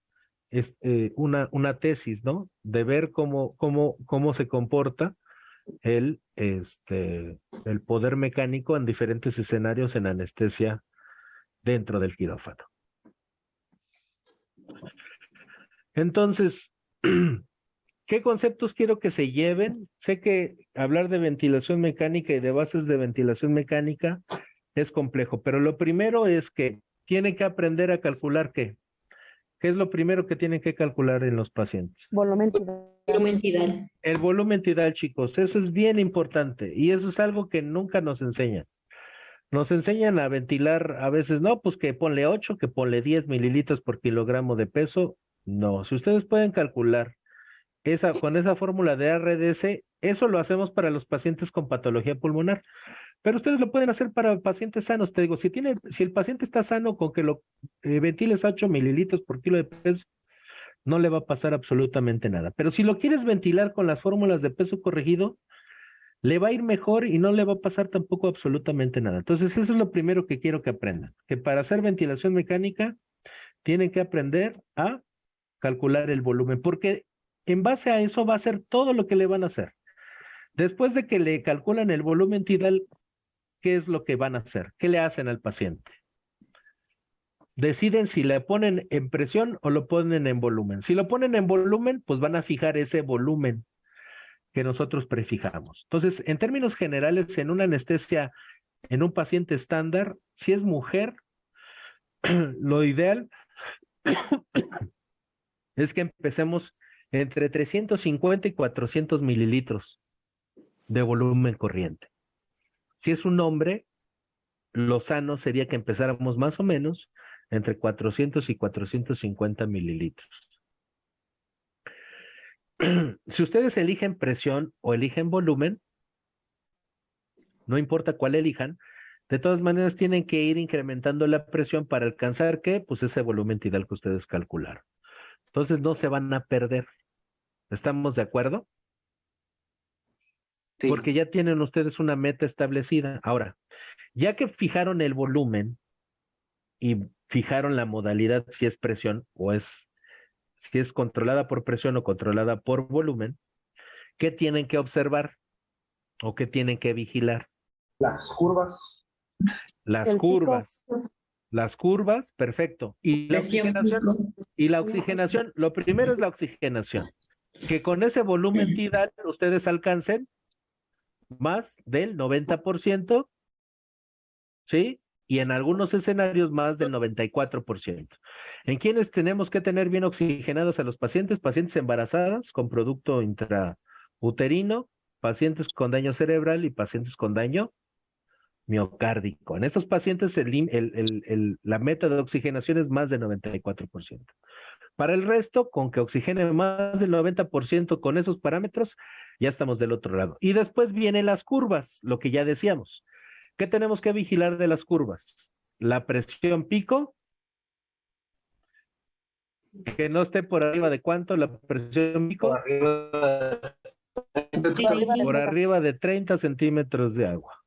una tesis, ¿no? De ver cómo se comporta el poder mecánico en diferentes escenarios en anestesia dentro del quirófano. Entonces, ¿qué conceptos quiero que se lleven? Sé que hablar de ventilación mecánica y de bases de ventilación mecánica es complejo, pero lo primero es que tienen que aprender a calcular ¿qué? ¿Qué es lo primero que tienen que calcular en los pacientes? Volumen tidal. Volumen tidal. El volumen tidal, chicos, eso es bien importante y eso es algo que nunca nos enseñan. Nos enseñan a ventilar a veces, no, pues que ponle 8, que ponle 10 mililitros por kilogramo de peso. No, si ustedes pueden calcular con esa fórmula de RDS, eso lo hacemos para los pacientes con patología pulmonar, pero ustedes lo pueden hacer para pacientes sanos. Te digo, si el paciente está sano con que lo ventiles 8 mililitros por kilo de peso, no le va a pasar absolutamente nada. Pero si lo quieres ventilar con las fórmulas de peso corregido, le va a ir mejor y no le va a pasar tampoco absolutamente nada. Entonces, eso es lo primero que quiero que aprendan, que para hacer ventilación mecánica tienen que aprender a calcular el volumen, porque en base a eso va a ser todo lo que le van a hacer. Después de que le calculan el volumen tidal, ¿qué es lo que van a hacer? ¿Qué le hacen al paciente? Deciden si le ponen en presión o lo ponen en volumen. Si lo ponen en volumen, pues van a fijar ese volumen que nosotros prefijamos. Entonces, en términos generales, en una anestesia, en un paciente estándar, si es mujer, lo ideal es que empecemos entre 350 y 400 mililitros de volumen corriente. Si es un hombre, lo sano sería que empezáramos más o menos entre 400 y 450 mililitros. Si ustedes eligen presión o eligen volumen, no importa cuál elijan, de todas maneras tienen que ir incrementando la presión para alcanzar ¿qué? Pues ese volumen tidal que ustedes calcularon. Entonces no se van a perder. ¿Estamos de acuerdo? Sí. Porque ya tienen ustedes una meta establecida. Ahora, ya que fijaron el volumen y fijaron la modalidad, si es presión o si es controlada por presión o controlada por volumen, ¿qué tienen que observar o qué tienen que vigilar? Las curvas. Las curvas. Las curvas, perfecto. Y la oxigenación, lo primero es la oxigenación. Que con ese volumen tidal ustedes alcancen más del 90%, ¿sí? Y en algunos escenarios más del 94%. ¿En quiénes tenemos que tener bien oxigenados a los pacientes? Pacientes embarazadas con producto intrauterino, pacientes con daño cerebral y pacientes con daño miocárdico. En estos pacientes la meta de oxigenación es más del 94%. Para el resto, con que oxigene más del 90% con esos parámetros, ya estamos del otro lado. Y después vienen las curvas, lo que ya decíamos. ¿Qué tenemos que vigilar de las curvas? La presión pico, que no esté por arriba de ¿cuánto? La presión pico. Por arriba de 30 centímetros de agua.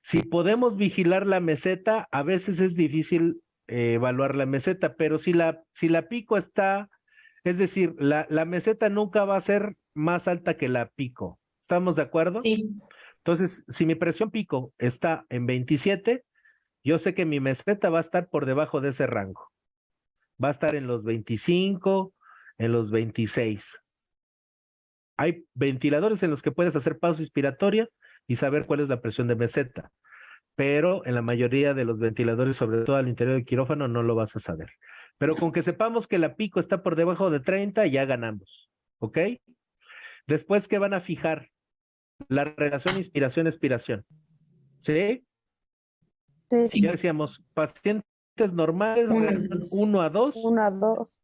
Si podemos vigilar la meseta, a veces es difícil evaluar la meseta, pero si la pico está, es decir, la meseta nunca va a ser más alta que la pico. ¿Estamos de acuerdo? Sí. Entonces, si mi presión pico está en 27, yo sé que mi meseta va a estar por debajo de ese rango. Va a estar en los 25, en los 26. Hay ventiladores en los que puedes hacer pausa inspiratoria y saber cuál es la presión de meseta, pero en la mayoría de los ventiladores, sobre todo al interior del quirófano, no lo vas a saber. Pero con que sepamos que la pico está por debajo de 30, ya ganamos, ¿ok? Después, ¿qué van a fijar? La relación inspiración-expiración. ¿Sí? Sí. Ya decíamos, pacientes normales, 1 a 2, 1 a 2.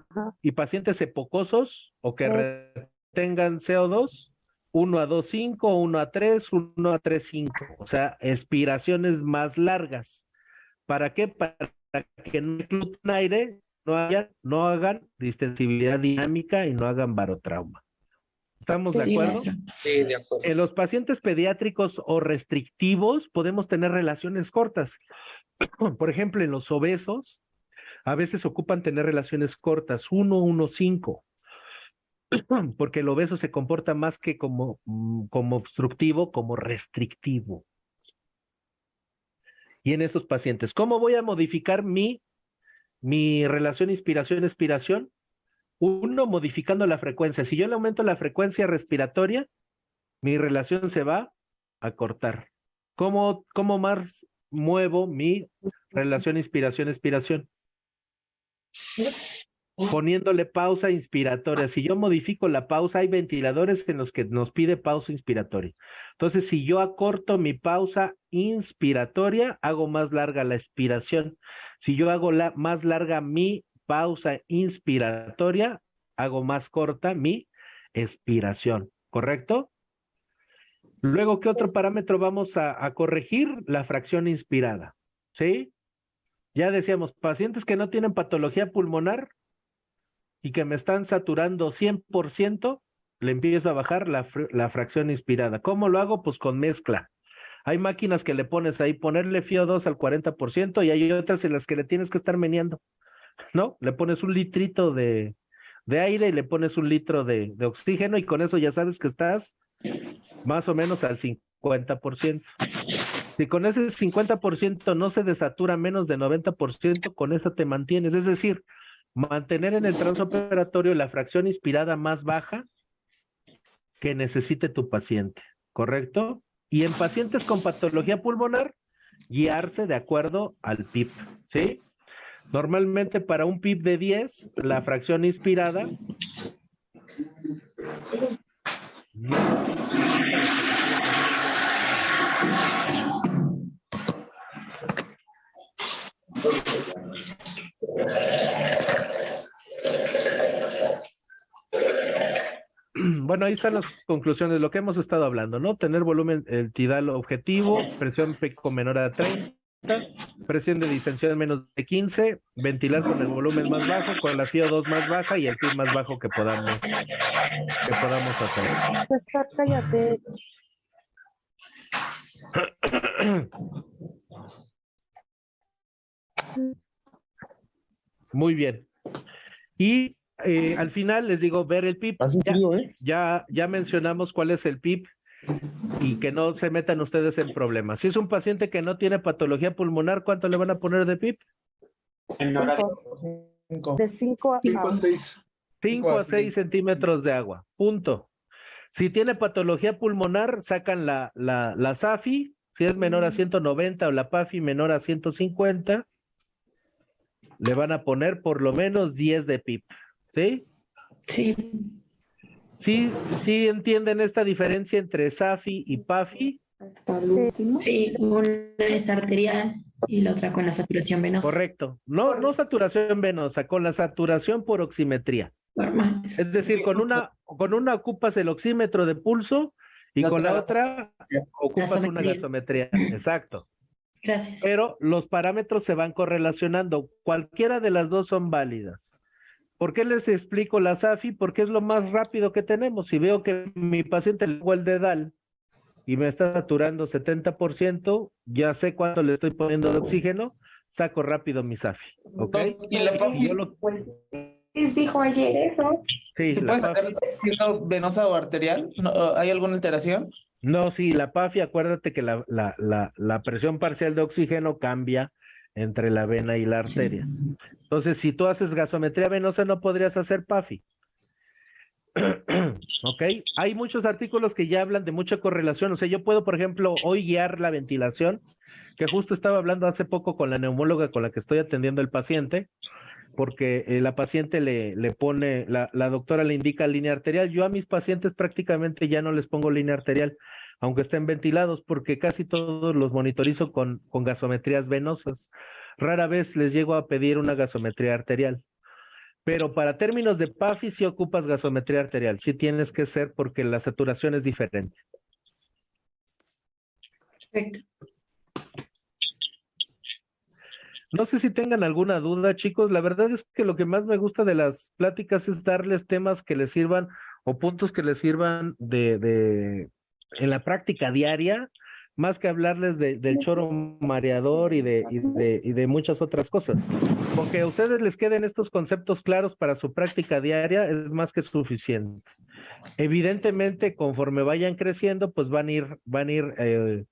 Ajá. y pacientes epocosos o que retengan CO2, 1 a 2,5, 1 a 3, 1 a 3,5. O sea, expiraciones más largas. ¿Para qué? Para que no incluyan aire, no hagan distensibilidad dinámica y no hagan barotrauma. ¿Estamos de acuerdo? Sí, de acuerdo. En los pacientes pediátricos o restrictivos podemos tener relaciones cortas. Por ejemplo, en los obesos, a veces ocupan tener relaciones cortas, 1, 1, 5, porque el obeso se comporta más que como obstructivo, como restrictivo. Y en esos pacientes, ¿cómo voy a modificar mi relación inspiración-expiración? 1, modificando la frecuencia. Si yo le aumento la frecuencia respiratoria, mi relación se va a cortar. ¿Cómo más muevo mi relación inspiración-expiración? Poniéndole pausa inspiratoria. Si yo modifico la pausa, hay ventiladores en los que nos pide pausa inspiratoria. Entonces, si yo acorto mi pausa inspiratoria, hago más larga la expiración. Si yo hago más larga mi pausa inspiratoria, hago más corta mi expiración. ¿Correcto? Luego, ¿qué otro parámetro vamos a corregir? La fracción inspirada. ¿Sí? Ya decíamos, pacientes que no tienen patología pulmonar y que me están saturando 100%, le empiezo a bajar la fracción inspirada. ¿Cómo lo hago? Pues con mezcla. Hay máquinas que le pones ahí, ponerle FiO2 al 40% y hay otras en las que le tienes que estar meneando, ¿no? Le pones un litrito de aire y le pones un litro de oxígeno y con eso ya sabes que estás más o menos al 50%. Si con ese 50% no se desatura menos de 90%, con eso te mantienes. Es decir, mantener en el transoperatorio la fracción inspirada más baja que necesite tu paciente, ¿correcto? Y en pacientes con patología pulmonar, guiarse de acuerdo al PIP, ¿sí? Normalmente para un PIP de 10, la fracción inspirada bueno, ahí están las conclusiones, lo que hemos estado hablando, ¿no? Tener volumen tidal objetivo, presión pico menor a 30, presión de distensión menos de 15, ventilar con el volumen más bajo, con la FiO2 más baja y el PIB más bajo que podamos hacer. César, cállate. Muy bien. Y al final les digo, ver el PIB. Ya mencionamos cuál es el PIB y que no se metan ustedes en problemas. Si es un paciente que no tiene patología pulmonar, ¿cuánto le van a poner de PIB? De 5 a 6. 5 a 6 centímetros de agua. Punto. Si tiene patología pulmonar, sacan la SAFI, si es menor a 190 o la PAFI menor a 150, le van a poner por lo menos 10 de PIB. ¿Sí? ¿Sí entienden esta diferencia entre SAFI y PAFI? Sí, una es arterial y la otra con la saturación venosa. Correcto. No saturación venosa, con la saturación por oximetría. Normal. Es decir, con una ocupas el oxímetro de pulso y con la otra ocupas una gasometría. Exacto. Gracias. Pero los parámetros se van correlacionando. Cualquiera de las dos son válidas. ¿Por qué les explico la SAFI? Porque es lo más rápido que tenemos. Si veo que mi paciente le hago el dedal y me está saturando 70%, ya sé cuánto le estoy poniendo de oxígeno, saco rápido mi SAFI. ¿Ok? ¿Y la PAFI? Dijo ayer eso. Sí, ¿Se la puede sacar PAFI. siendo venosa o arterial? ¿Hay alguna alteración? No, sí, la PAFI, acuérdate que la presión parcial de oxígeno cambia entre la vena y la arteria. Entonces, si tú haces gasometría venosa, no podrías hacer PAFI. ¿Ok? Hay muchos artículos que ya hablan de mucha correlación. O sea, yo puedo, por ejemplo, hoy guiar la ventilación, que justo estaba hablando hace poco con la neumóloga con la que estoy atendiendo el paciente, porque la paciente le pone, la doctora le indica línea arterial. Yo a mis pacientes prácticamente ya no les pongo línea arterial, aunque estén ventilados, porque casi todos los monitorizo con gasometrías venosas. Rara vez les llego a pedir una gasometría arterial. Pero para términos de PAFI sí ocupas gasometría arterial, sí tienes que ser porque la saturación es diferente. Perfecto. No sé si tengan alguna duda, chicos. La verdad es que lo que más me gusta de las pláticas es darles temas que les sirvan o puntos que les sirvan en la práctica diaria, más que hablarles del choro mareador y de muchas otras cosas. Con que a ustedes les queden estos conceptos claros para su práctica diaria es más que suficiente. Evidentemente, conforme vayan creciendo, pues van a ir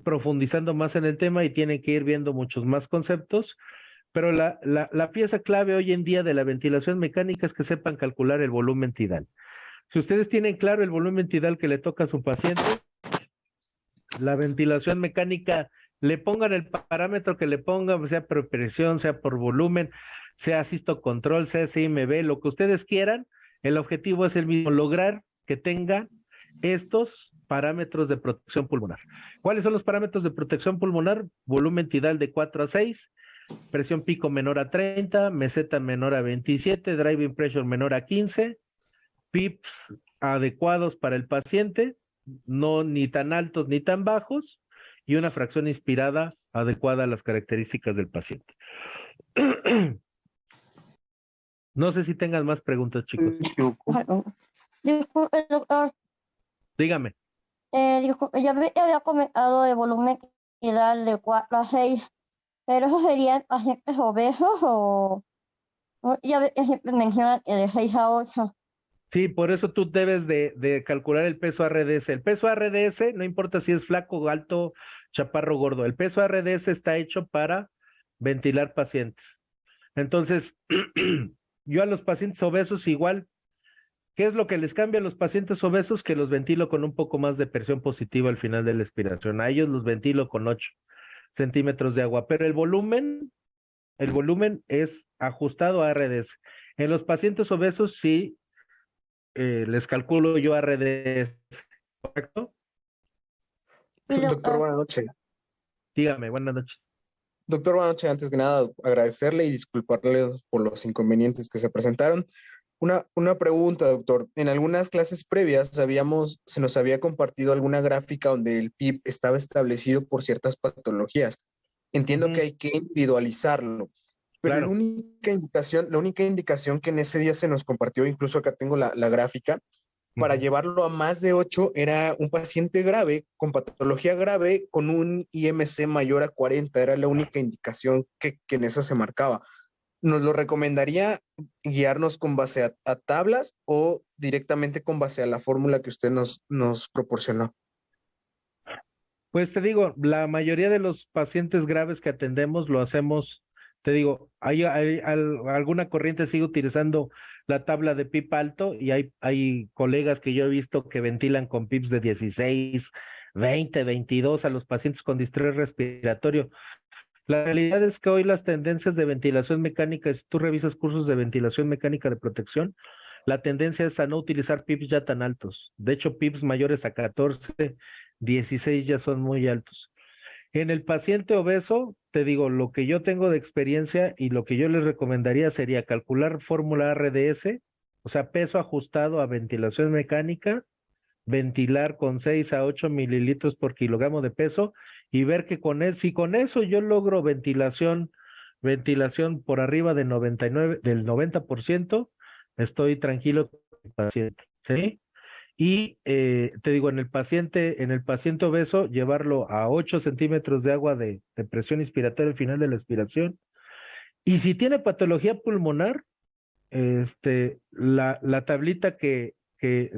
profundizando más en el tema y tienen que ir viendo muchos más conceptos, pero la pieza clave hoy en día de la ventilación mecánica es que sepan calcular el volumen tidal. Si ustedes tienen claro el volumen tidal que le toca a su paciente, la ventilación mecánica, le pongan el parámetro que le pongan, sea por presión, sea por volumen, sea asistocontrol, sea CMB, lo que ustedes quieran, el objetivo es el mismo, lograr que tengan estos parámetros de protección pulmonar. ¿Cuáles son los parámetros de protección pulmonar? Volumen tidal de 4 a 6, presión pico menor a 30, meseta menor a 27, driving pressure menor a 15, PIPs adecuados para el paciente, no ni tan altos ni tan bajos, y una fracción inspirada adecuada a las características del paciente. No sé si tengan más preguntas, chicos. Disculpe, doctor. Dígame. Disculpe, ya había comentado de volumen tidal de 4 a 6, pero eso sería en pacientes obesos o ya siempre mencionan que de 6 a 8. Sí, por eso tú debes de calcular el peso RDS. El peso RDS, no importa si es flaco, alto, chaparro, gordo, el peso RDS está hecho para ventilar pacientes. Entonces, yo a los pacientes obesos igual, ¿qué es lo que les cambia a los pacientes obesos? Que los ventilo con un poco más de presión positiva al final de la expiración. A ellos los ventilo con 8 centímetros de agua, pero el volumen es ajustado a RDS. En los pacientes obesos sí les calculo yo RDS, ¿correcto? Doctor, buenas noches. Dígame, buenas noches. Doctor, buenas noches. Antes que nada, agradecerle y disculparle por los inconvenientes que se presentaron. Una pregunta, doctor. En algunas clases previas se nos había compartido alguna gráfica donde el PIB estaba establecido por ciertas patologías. Entiendo que hay que individualizarlo, pero Claro. la única indicación que en ese día se nos compartió, incluso acá tengo la gráfica, para llevarlo a más de 8 era un paciente grave, con patología grave, con un IMC mayor a 40, era la única indicación que en esa se marcaba. ¿Nos lo recomendaría guiarnos con base a tablas o directamente con base a la fórmula que usted nos proporcionó? Pues te digo, la mayoría de los pacientes graves que atendemos lo hacemos, te digo, hay alguna corriente sigue utilizando la tabla de PIP alto y hay colegas que yo he visto que ventilan con PIPs de 16, 20, 22 a los pacientes con distrés respiratorio. La realidad es que hoy las tendencias de ventilación mecánica, si tú revisas cursos de ventilación mecánica de protección, la tendencia es a no utilizar PIPs ya tan altos. De hecho, PIPs mayores a 14, 16 ya son muy altos. En el paciente obeso, te digo, lo que yo tengo de experiencia y lo que yo les recomendaría sería calcular fórmula RDS, o sea, peso ajustado a ventilación mecánica, ventilar con 6 a 8 mililitros por kilogramo de peso y ver que si con eso yo logro ventilación por arriba de 90%, estoy tranquilo con el paciente, ¿sí? Y te digo, en el paciente obeso, llevarlo a 8 centímetros de agua de presión inspiratoria al final de la expiración. Y si tiene patología pulmonar, la tablita que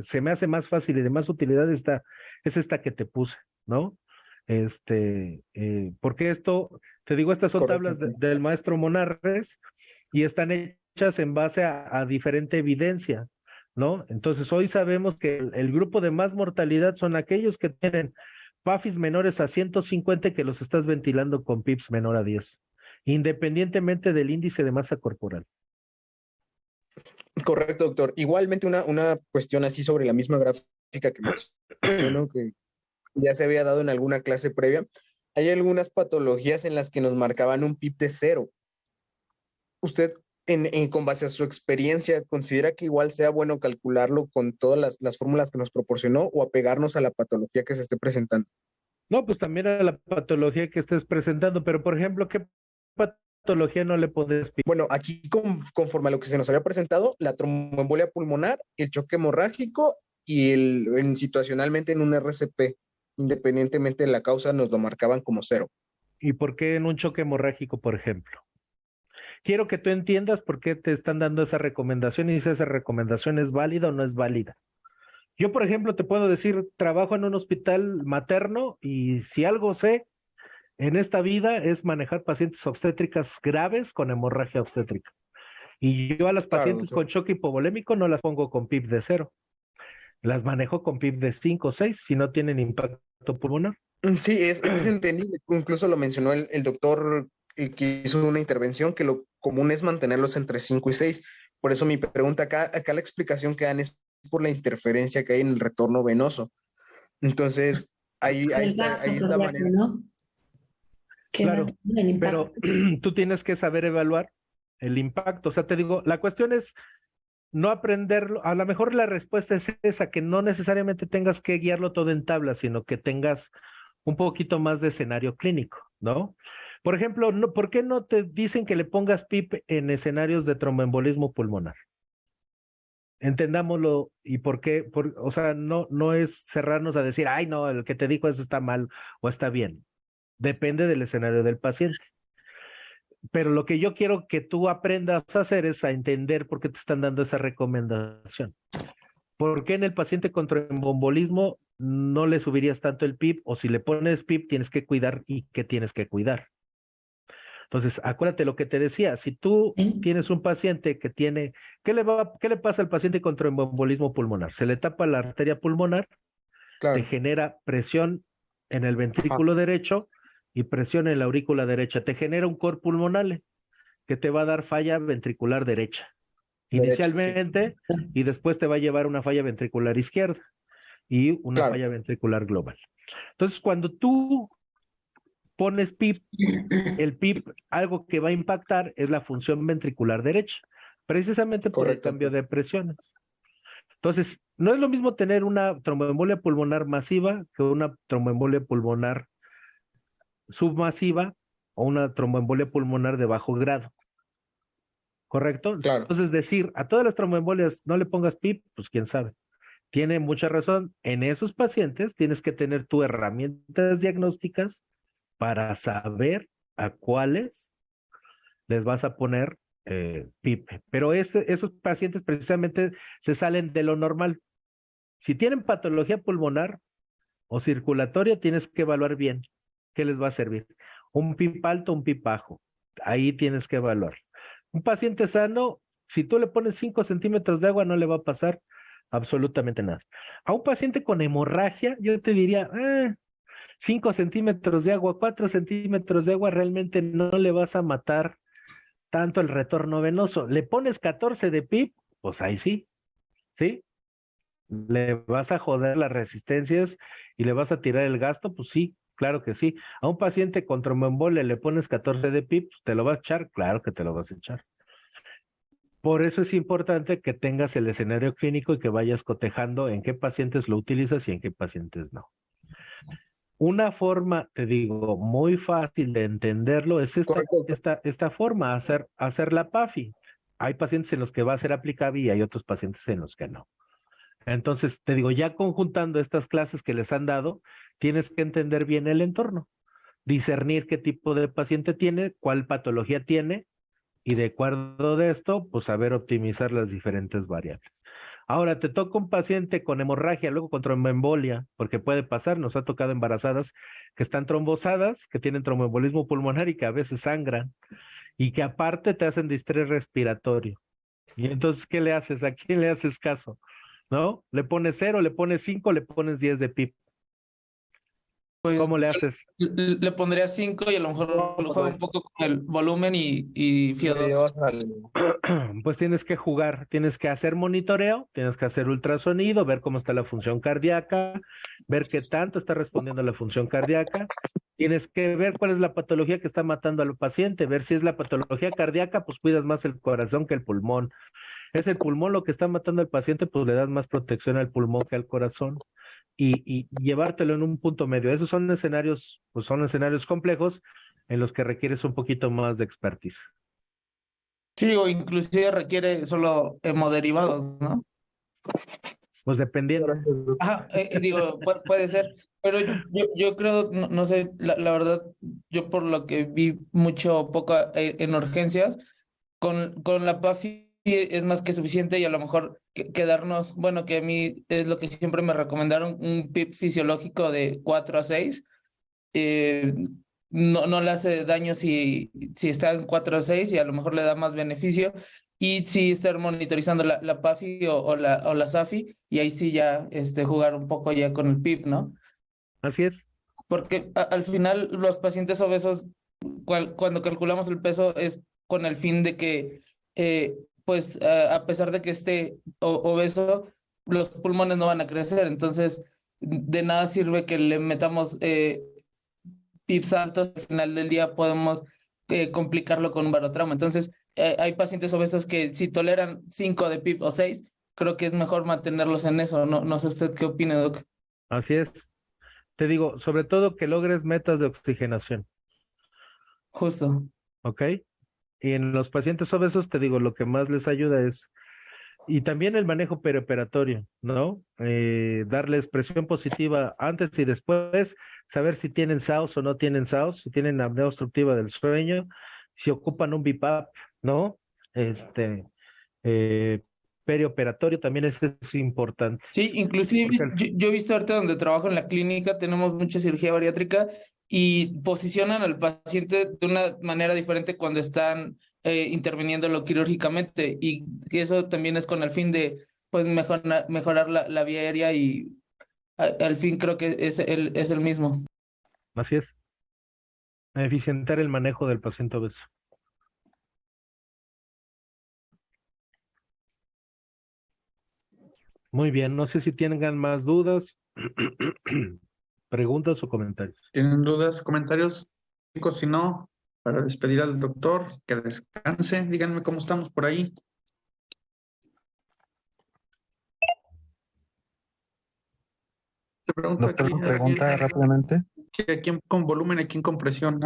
se me hace más fácil y de más utilidad es esta que te puse, ¿no? Porque te digo, estas son tablas del maestro Monarres y están hechas en base a diferente evidencia, ¿no? Entonces hoy sabemos que el grupo de más mortalidad son aquellos que tienen PAFIs menores a 150 que los estás ventilando con PIPs menor a 10. independientemente del índice de masa corporal. Correcto, doctor. Igualmente una cuestión así sobre la misma gráfica que mencionó, que ya se había dado en alguna clase previa. Hay algunas patologías en las que nos marcaban un PIB de 0. ¿Usted, con base a su experiencia, considera que igual sea bueno calcularlo con todas las fórmulas que nos proporcionó o apegarnos a la patología que se esté presentando? No, pues también a la patología que estés presentando, pero por ejemplo, ¿qué patología no le puedes pedir? Bueno, aquí conforme a lo que se nos había presentado, la tromboembolia pulmonar, el choque hemorrágico y situacionalmente en un RCP, independientemente de la causa, nos lo marcaban como 0. ¿Y por qué en un choque hemorrágico, por ejemplo? Quiero que tú entiendas por qué te están dando esa recomendación y si esa recomendación es válida o no es válida. Yo, por ejemplo, te puedo decir, trabajo en un hospital materno y si algo sé en esta vida es manejar pacientes obstétricas graves con hemorragia obstétrica. Y yo a las pacientes con choque hipovolémico no las pongo con PIB de 0. Las manejo con PIB de 5 o 6 si no tienen impacto pulmonar. Sí, es entendible. Incluso lo mencionó el doctor que hizo una intervención, que lo común es mantenerlos entre 5 y 6. Por eso mi pregunta acá la explicación que dan es por la interferencia que hay en el retorno venoso. Entonces, ahí está manera. ¿No? Claro, pero tú tienes que saber evaluar el impacto. O sea, te digo, la cuestión es no aprenderlo. A lo mejor la respuesta es esa, que no necesariamente tengas que guiarlo todo en tabla, sino que tengas un poquito más de escenario clínico, ¿no? Por ejemplo, ¿por qué no te dicen que le pongas PIP en escenarios de tromboembolismo pulmonar? Entendámoslo y por qué, o sea, no es cerrarnos a decir, ay, no, el que te dijo eso está mal o está bien. Depende del escenario del paciente. Pero lo que yo quiero que tú aprendas a hacer es a entender por qué te están dando esa recomendación. ¿Por qué en el paciente con tromboembolismo no le subirías tanto el PIB? O si le pones PIB, tienes que cuidar y qué tienes que cuidar. Entonces, acuérdate lo que te decía, si tú tienes un paciente que tiene, ¿qué le pasa al paciente con tromboembolismo pulmonar? Se le tapa la arteria pulmonar, te genera presión en el ventrículo derecho y presión en la aurícula derecha, te genera un cor pulmonale que te va a dar falla ventricular derecha, inicialmente, y después te va a llevar una falla ventricular izquierda y una falla ventricular global. Entonces, cuando tú pones PIB, el PIB, algo que va a impactar es la función ventricular derecha, precisamente por el cambio de presiones. Entonces, no es lo mismo tener una tromboembolia pulmonar masiva que una tromboembolia pulmonar submasiva o una tromboembolia pulmonar de bajo grado. ¿Correcto? Entonces, decir a todas las tromboembolias no le pongas PIB, pues quién sabe. Tiene mucha razón. En esos pacientes tienes que tener tus herramientas diagnósticas para saber a cuáles les vas a poner PIP. Pero esos pacientes precisamente se salen de lo normal. Si tienen patología pulmonar o circulatoria, tienes que evaluar bien qué les va a servir. Un PIP alto, un PIP bajo. Ahí tienes que evaluar. Un paciente sano, si tú le pones 5 centímetros de agua, no le va a pasar absolutamente nada. A un paciente con hemorragia, yo te diría, 5 centímetros de agua, 4 centímetros de agua, realmente no le vas a matar tanto el retorno venoso. Le pones 14 de PIB, pues ahí sí, ¿sí? Le vas a joder las resistencias y le vas a tirar el gasto, pues sí, claro que sí. A un paciente con tromboembolia le pones 14 de PIB, pues ¿te lo vas a echar? Claro que te lo vas a echar. Por eso es importante que tengas el escenario clínico y que vayas cotejando en qué pacientes lo utilizas y en qué pacientes no. Una forma, te digo, muy fácil de entenderlo es esta forma, hacer la PAFI. Hay pacientes en los que va a ser aplicable y hay otros pacientes en los que no. Entonces, te digo, ya conjuntando estas clases que les han dado, tienes que entender bien el entorno, discernir qué tipo de paciente tiene, cuál patología tiene, y de acuerdo de esto, pues saber optimizar las diferentes variables. Ahora, te toca un paciente con hemorragia, luego con tromboembolia, porque puede pasar, nos ha tocado embarazadas que están trombosadas, que tienen tromboembolismo pulmonar y que a veces sangran, y que aparte te hacen distrés respiratorio. Y entonces, ¿qué le haces? ¿A quién le haces caso? ¿No? ¿Le pones 0, le pones 5, le pones 10 de PIB? Pues ¿Cómo le haces? le pondría 5 y a lo mejor lo juego un poco con el volumen y FIO2. Pues tienes que jugar, tienes que hacer monitoreo, tienes que hacer ultrasonido, ver cómo está la función cardíaca, ver qué tanto está respondiendo la función cardíaca. Tienes que ver cuál es la patología que está matando al paciente, ver si es la patología cardíaca, pues cuidas más el corazón que el pulmón. Es el pulmón lo que está matando al paciente, pues le das más protección al pulmón que al corazón. Y llevártelo en un punto medio. Esos son escenarios, pues son escenarios complejos en los que requieres un poquito más de expertise. Sí, o inclusive requiere solo hemoderivados, ¿no? Pues dependiendo. Ajá, digo, puede ser, pero yo creo, no sé, la verdad, yo por lo que vi mucho poco en urgencias, con la PAFI es más que suficiente y a lo mejor quedarnos, bueno, que a mí es lo que siempre me recomendaron, un PIB fisiológico de 4 a 6, no le hace daño si está en 4 a 6 y a lo mejor le da más beneficio. Y sí estar monitorizando la PAFI o la SAFI, y ahí sí ya jugar un poco ya con el PIB, ¿no? Así es. Porque al final los pacientes obesos, cuando calculamos el peso, es con el fin de que, pues, a pesar de que esté obeso, los pulmones no van a crecer. Entonces, de nada sirve que le metamos PIBs altos, al final del día podemos complicarlo con un barotrauma. Entonces, hay pacientes obesos que si toleran 5 de PIB o 6, creo que es mejor mantenerlos en eso. No sé usted qué opina, Doc. Así es. Te digo, sobre todo que logres metas de oxigenación. Justo. ¿Ok? Y en los pacientes obesos, te digo, lo que más les ayuda es, y también el manejo perioperatorio, ¿no? Darles presión positiva antes y después, saber si tienen SAOS o no tienen SAOS, si tienen apnea obstructiva del sueño, si ocupan un BiPAP, ¿no? Perioperatorio también es importante. Sí, inclusive yo he visto ahorita donde trabajo en la clínica, tenemos mucha cirugía bariátrica y posicionan al paciente de una manera diferente cuando están interviniéndolo quirúrgicamente, y eso también es con el fin de pues mejorar la vía aérea, y al fin creo que es el mismo. Así es. Eficientar el manejo del paciente obeso. Muy bien, no sé si tengan más dudas, preguntas o comentarios. ¿Tienen dudas, comentarios? Chicos, si no, para despedir al doctor, que descanse, díganme cómo estamos por ahí. Te pregunto Doctor, aquí, pregunta rápidamente. ¿a quién con volumen y a quién con presión?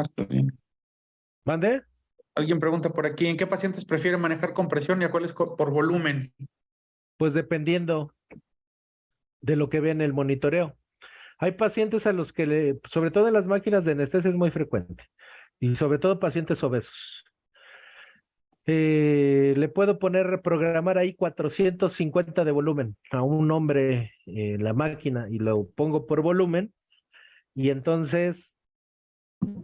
¿Mande? Alguien pregunta por aquí, ¿en qué pacientes prefieren manejar con presión y a cuáles por volumen? Pues dependiendo de lo que vean en el monitoreo. Hay pacientes a los que, sobre todo en las máquinas de anestesia es muy frecuente, y sobre todo pacientes obesos. Le puedo programar ahí 450 de volumen a un hombre en la máquina y lo pongo por volumen, y entonces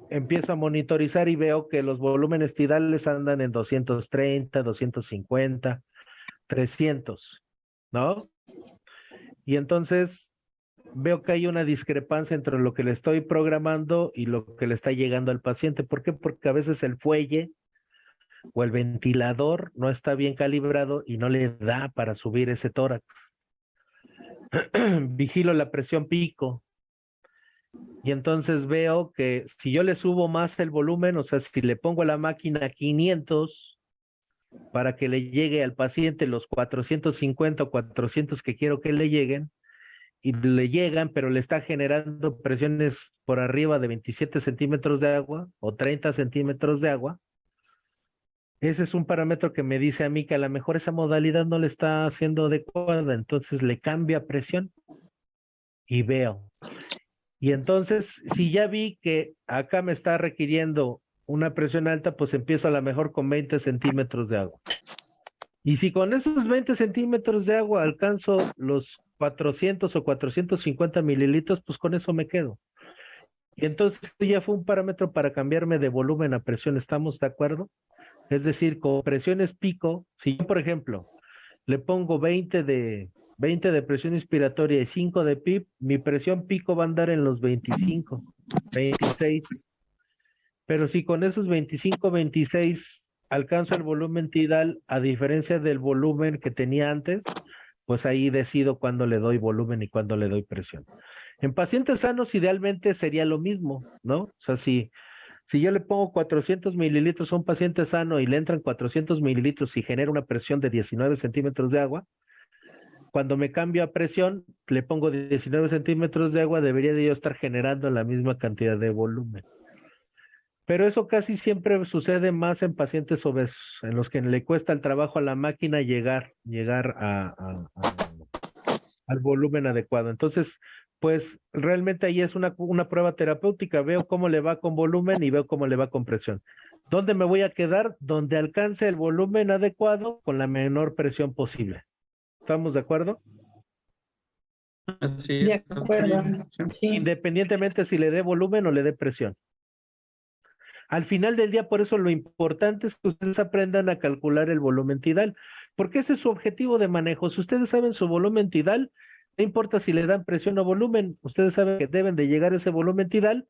empiezo a monitorizar y veo que los volúmenes tidales andan en 230, 250, 300, ¿no? Y entonces veo que hay una discrepancia entre lo que le estoy programando y lo que le está llegando al paciente. ¿Por qué? Porque a veces el fuelle o el ventilador no está bien calibrado y no le da para subir ese tórax. Vigilo la presión pico. Y entonces veo que si yo le subo más el volumen, o sea, si le pongo a la máquina 500 para que le llegue al paciente los 450 o 400 que quiero que le lleguen, y le llegan, pero le está generando presiones por arriba de 27 centímetros de agua o 30 centímetros de agua, ese es un parámetro que me dice a mí que a lo mejor esa modalidad no le está haciendo adecuada, entonces le cambia presión y veo. Y entonces, si ya vi que acá me está requiriendo una presión alta, pues empiezo a lo mejor con 20 centímetros de agua. Y si con esos 20 centímetros de agua alcanzo los 400 o 450 mililitros, pues con eso me quedo. Y entonces ya fue un parámetro para cambiarme de volumen a presión, ¿estamos de acuerdo? Es decir, con presiones pico, si yo, por ejemplo, le pongo 20 de 20 de presión inspiratoria y 5 de PIB, mi presión pico va a andar en los 25, 26. Pero si con esos 25, 26 alcanzo el volumen tidal, a diferencia del volumen que tenía antes, pues ahí decido cuándo le doy volumen y cuándo le doy presión. En pacientes sanos idealmente sería lo mismo, ¿no? O sea, si yo le pongo 400 mililitros a un paciente sano y le entran 400 mililitros y genera una presión de 19 centímetros de agua, cuando me cambio a presión, le pongo 19 centímetros de agua, debería de yo estar generando la misma cantidad de volumen. Pero eso casi siempre sucede más en pacientes obesos, en los que le cuesta el trabajo a la máquina llegar al volumen adecuado. Entonces, pues realmente ahí es una prueba terapéutica. Veo cómo le va con volumen y veo cómo le va con presión. ¿Dónde me voy a quedar? Donde alcance el volumen adecuado con la menor presión posible. ¿Estamos de acuerdo? Así De es. acuerdo. Sí. Independientemente si le dé volumen o le dé presión. Al final del día, por eso lo importante es que ustedes aprendan a calcular el volumen tidal, porque ese es su objetivo de manejo. Si ustedes saben su volumen tidal, no importa si le dan presión o volumen, ustedes saben que deben de llegar a ese volumen tidal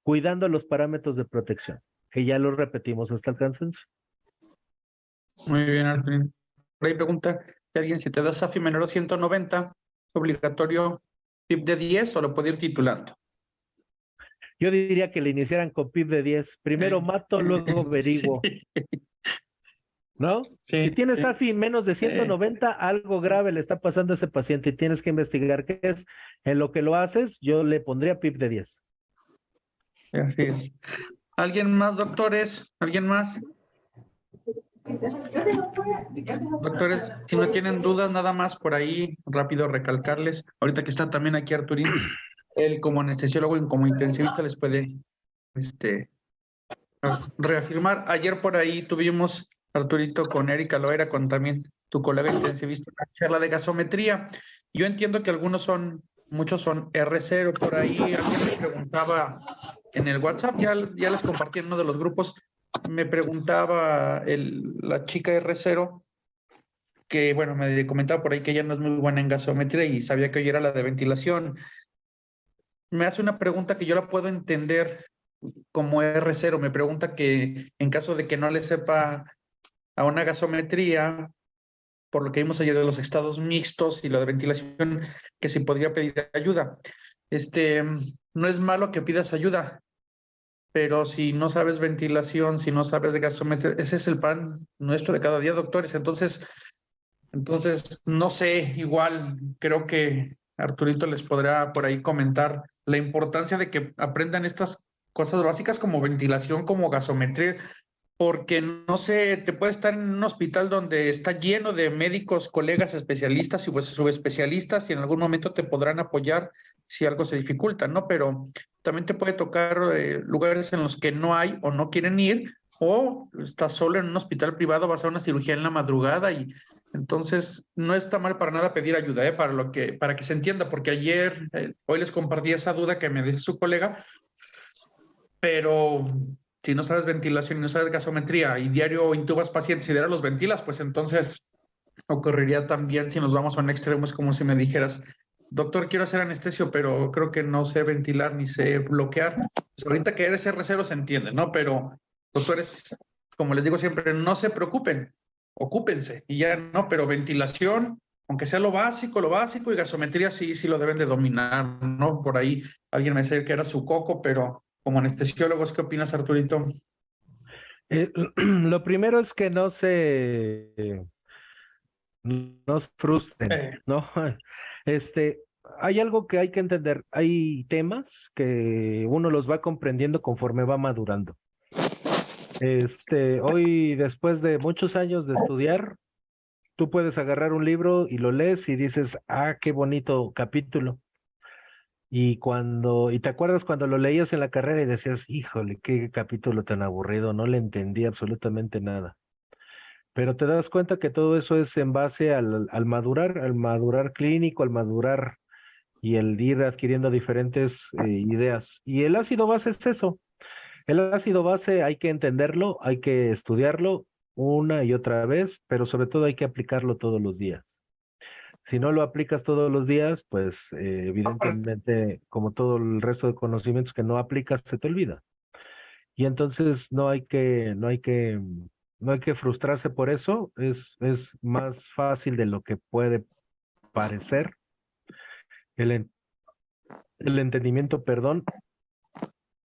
cuidando los parámetros de protección, que ya lo repetimos hasta el cansancio. Muy bien, Arturín. Por ahí pregunta si alguien, si te da SAFI menor a 190, obligatorio PIB de 10 o lo puede ir titulando. Yo diría que le iniciaran con PIB de 10. Primero mato, luego averiguo. Sí. ¿No? Sí, si tienes sí. SAFI menos de 190, algo grave le está pasando a ese paciente y tienes que investigar qué es. En lo que lo haces, yo le pondría PIB de 10. Así es. ¿Alguien más, doctores? ¿Alguien más? Doctores, si no tienen dudas, nada más por ahí, rápido recalcarles, ahorita que está también aquí Arturín, él como anestesiólogo y como intensivista les puede reafirmar. Ayer por ahí tuvimos, Arturito, con Erika Loera, con también tu colega intensivista, una charla de gasometría. Yo entiendo que muchos son R0 por ahí. Alguien me preguntaba en el WhatsApp, ya les compartí en uno de los grupos, me preguntaba la chica R0, que bueno, me comentaba por ahí que ella no es muy buena en gasometría y sabía que hoy era la de ventilación. Me hace una pregunta que yo la puedo entender como R0. Me pregunta que en caso de que no le sepa a una gasometría, por lo que vimos ayer de los estados mixtos y lo de ventilación, que si podría pedir ayuda. No es malo que pidas ayuda, pero si no sabes ventilación, si no sabes de gasometría, ese es el pan nuestro de cada día, doctores. Entonces, no sé, igual creo que Arturito les podrá por ahí comentar la importancia de que aprendan estas cosas básicas como ventilación, como gasometría, porque no sé, te puedes estar en un hospital donde está lleno de médicos, colegas, especialistas y pues subespecialistas y en algún momento te podrán apoyar si algo se dificulta, ¿no? Pero también te puede tocar lugares en los que no hay o no quieren ir, o estás solo en un hospital privado, vas a una cirugía en la madrugada y entonces no está mal para nada pedir ayuda, para que se entienda, porque ayer, hoy les compartí esa duda que me dice su colega, pero si no sabes ventilación y no sabes gasometría y diario intubas pacientes y diario los ventilas, pues entonces ocurriría también si nos vamos a un extremo, es como si me dijeras, doctor, quiero hacer anestesio, pero creo que no sé ventilar ni sé bloquear. Pues ahorita que eres R0 se entiende, ¿no? Pero doctores, como les digo siempre, no se preocupen, ocúpense y ya no, pero ventilación, aunque sea lo básico y gasometría sí lo deben de dominar, ¿no? Por ahí alguien me decía que era su coco, pero como anestesiólogos, ¿qué opinas, Arturito? Lo primero es que no se frustren, ¿no? Hay algo que hay que entender. Hay temas que uno los va comprendiendo conforme va madurando. Hoy, después de muchos años de estudiar, tú puedes agarrar un libro y lo lees y dices, qué bonito capítulo. Y te acuerdas cuando lo leías en la carrera y decías, híjole, qué capítulo tan aburrido, no le entendí absolutamente nada. Pero te das cuenta que todo eso es en base al madurar clínico, al madurar y el ir adquiriendo diferentes ideas. Y el ácido base es eso. El ácido base hay que entenderlo, hay que estudiarlo una y otra vez, pero sobre todo hay que aplicarlo todos los días. Si no lo aplicas todos los días, pues evidentemente, como todo el resto de conocimientos que no aplicas, se te olvida. Y entonces no hay que frustrarse por eso. Es más fácil de lo que puede parecer. El entendimiento, perdón.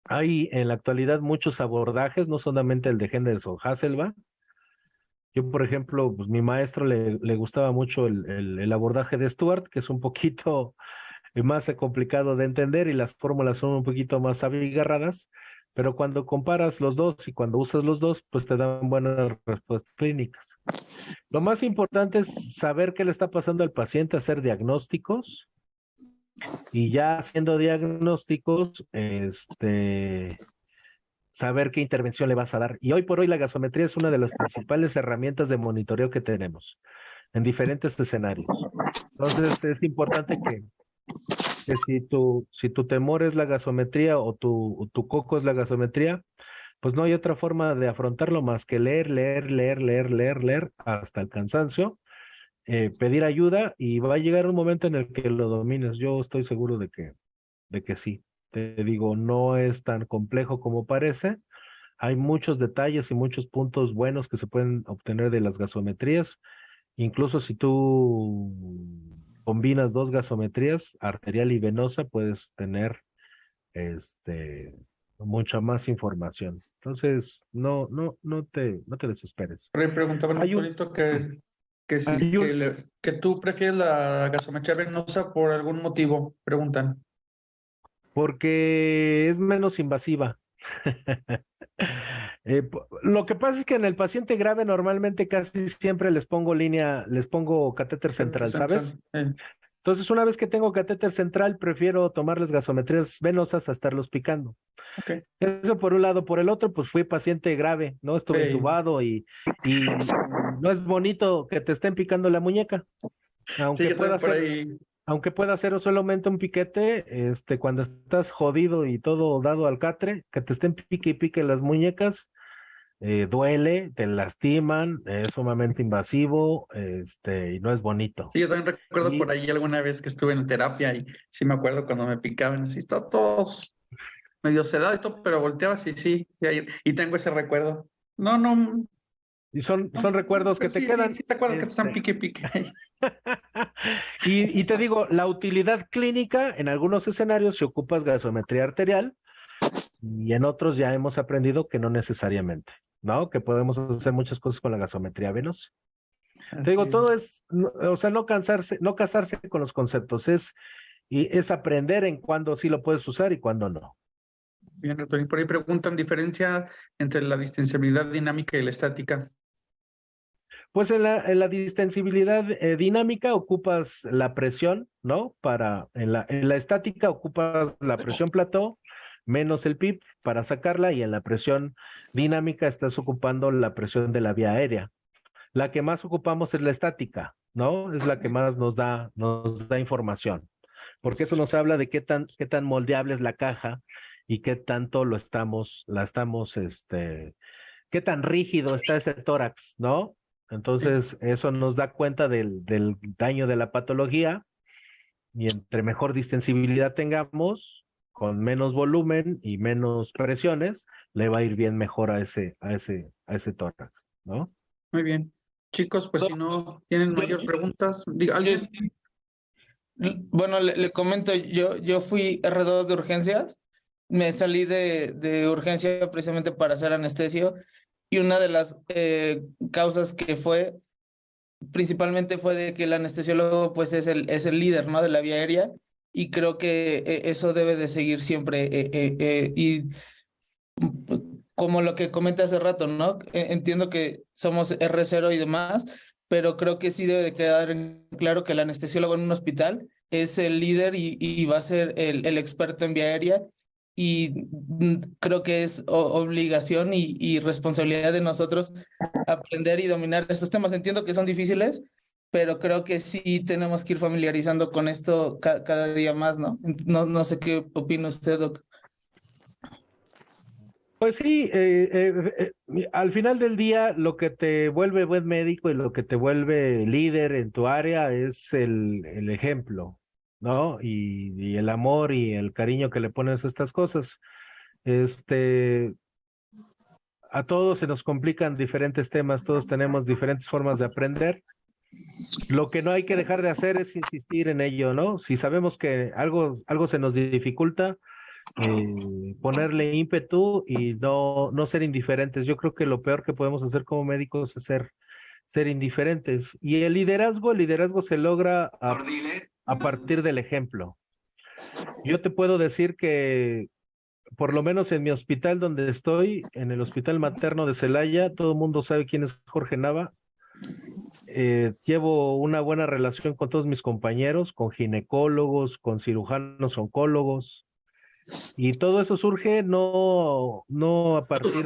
Hay en la actualidad muchos abordajes, no solamente el de Henderson Hasselbalch. Yo, por ejemplo, pues mi maestro le gustaba mucho el abordaje de Stuart, que es un poquito más complicado de entender y las fórmulas son un poquito más abigarradas, pero cuando comparas los dos y cuando usas los dos, pues te dan buenas respuestas clínicas. Lo más importante es saber qué le está pasando al paciente, hacer diagnósticos y ya haciendo diagnósticos, saber qué intervención le vas a dar. Y hoy por hoy la gasometría es una de las principales herramientas de monitoreo que tenemos en diferentes escenarios. Entonces es importante que si tu temor es la gasometría o tu coco es la gasometría, pues no hay otra forma de afrontarlo más que leer hasta el cansancio, pedir ayuda y va a llegar un momento en el que lo domines. Yo estoy seguro de que sí. Te digo, no es tan complejo como parece. Hay muchos detalles y muchos puntos buenos que se pueden obtener de las gasometrías. Incluso si tú combinas dos gasometrías, arterial y venosa, puedes tener mucha más información. Entonces, no te desesperes. Por ahí preguntaba Hay un- Arturito que hay un- que tú prefieres la gasometría venosa por algún motivo, preguntan. Porque es menos invasiva. Lo que pasa es que en el paciente grave normalmente casi siempre les pongo catéter central, ¿sabes? Entonces, una vez que tengo catéter central, prefiero tomarles gasometrías venosas a estarlos picando. Ok. Eso por un lado. Por el otro, pues fui paciente grave, ¿no? Estuve Sí. intubado y no es bonito que te estén picando la muñeca. Sí, Aunque yo pueda también por ser, ahí. aunque pueda ser solamente un piquete, cuando estás jodido y todo dado al catre, que te estén pique y pique las muñecas, duele, te lastiman, es sumamente invasivo, y no es bonito. Sí, yo también recuerdo Y- por ahí alguna vez que estuve en terapia y sí me acuerdo cuando me picaban, así, estás todos medio sedado y todo, pero volteabas y sí, y tengo ese recuerdo. No, Y son recuerdos que pero te sí, quedan. sí te acuerdas que te están pique y pique. Y te digo, la utilidad clínica en algunos escenarios si ocupas gasometría arterial y en otros ya hemos aprendido que no necesariamente, ¿no? Que podemos hacer muchas cosas con la gasometría venosa. Te digo, todo es, o sea, no casarse con los conceptos, es aprender en cuándo sí lo puedes usar y cuándo no. Bien, Arturo, por ahí preguntan diferencia entre la distensibilidad dinámica y la estática. Pues en la distensibilidad dinámica ocupas la presión, ¿no? En la estática ocupas la presión plató menos el PIB para sacarla y en la presión dinámica estás ocupando la presión de la vía aérea. La que más ocupamos es la estática, ¿no? Es la que más nos da información, porque eso nos habla de qué tan moldeable es la caja y qué tanto qué tan rígido está ese tórax, ¿no? Entonces, eso nos da cuenta del daño de la patología y entre mejor distensibilidad tengamos, con menos volumen y menos presiones, le va a ir bien mejor a ese tórax, ¿no? Muy bien. Chicos, pues si no tienen mayor preguntas, diga alguien. Bueno, le comento, yo fui R2 de urgencias, me salí de urgencia precisamente para hacer anestesio y una de las causas que principalmente fue de que el anestesiólogo pues es el líder, ¿no? De la vía aérea y creo que eso debe de seguir siempre y como lo que comenté hace rato, ¿no? Entiendo que somos R0 y demás, pero creo que sí debe de quedar claro que el anestesiólogo en un hospital es el líder y va a ser el experto en vía aérea y creo que es obligación y responsabilidad de nosotros aprender y dominar estos temas. Entiendo que son difíciles, pero creo que sí tenemos que ir familiarizando con esto cada día más, ¿no? No sé qué opina usted, Doc. Pues sí, al final del día lo que te vuelve buen médico y lo que te vuelve líder en tu área es el ejemplo, ¿no? Y el amor y el cariño que le pones a estas cosas. Este, a todos se nos complican diferentes temas, todos tenemos diferentes formas de aprender. Lo que no hay que dejar de hacer es insistir en ello, ¿no? Si sabemos que algo se nos dificulta, ponerle ímpetu y no ser indiferentes. Yo creo que lo peor que podemos hacer como médicos es ser indiferentes. Y el liderazgo se logra a partir del ejemplo. Yo te puedo decir que por lo menos en mi hospital donde estoy, en el Hospital Materno de Celaya, todo el mundo sabe quién es Jorge Nava. Llevo una buena relación con todos mis compañeros, con ginecólogos, con cirujanos oncólogos, y todo eso surge no a partir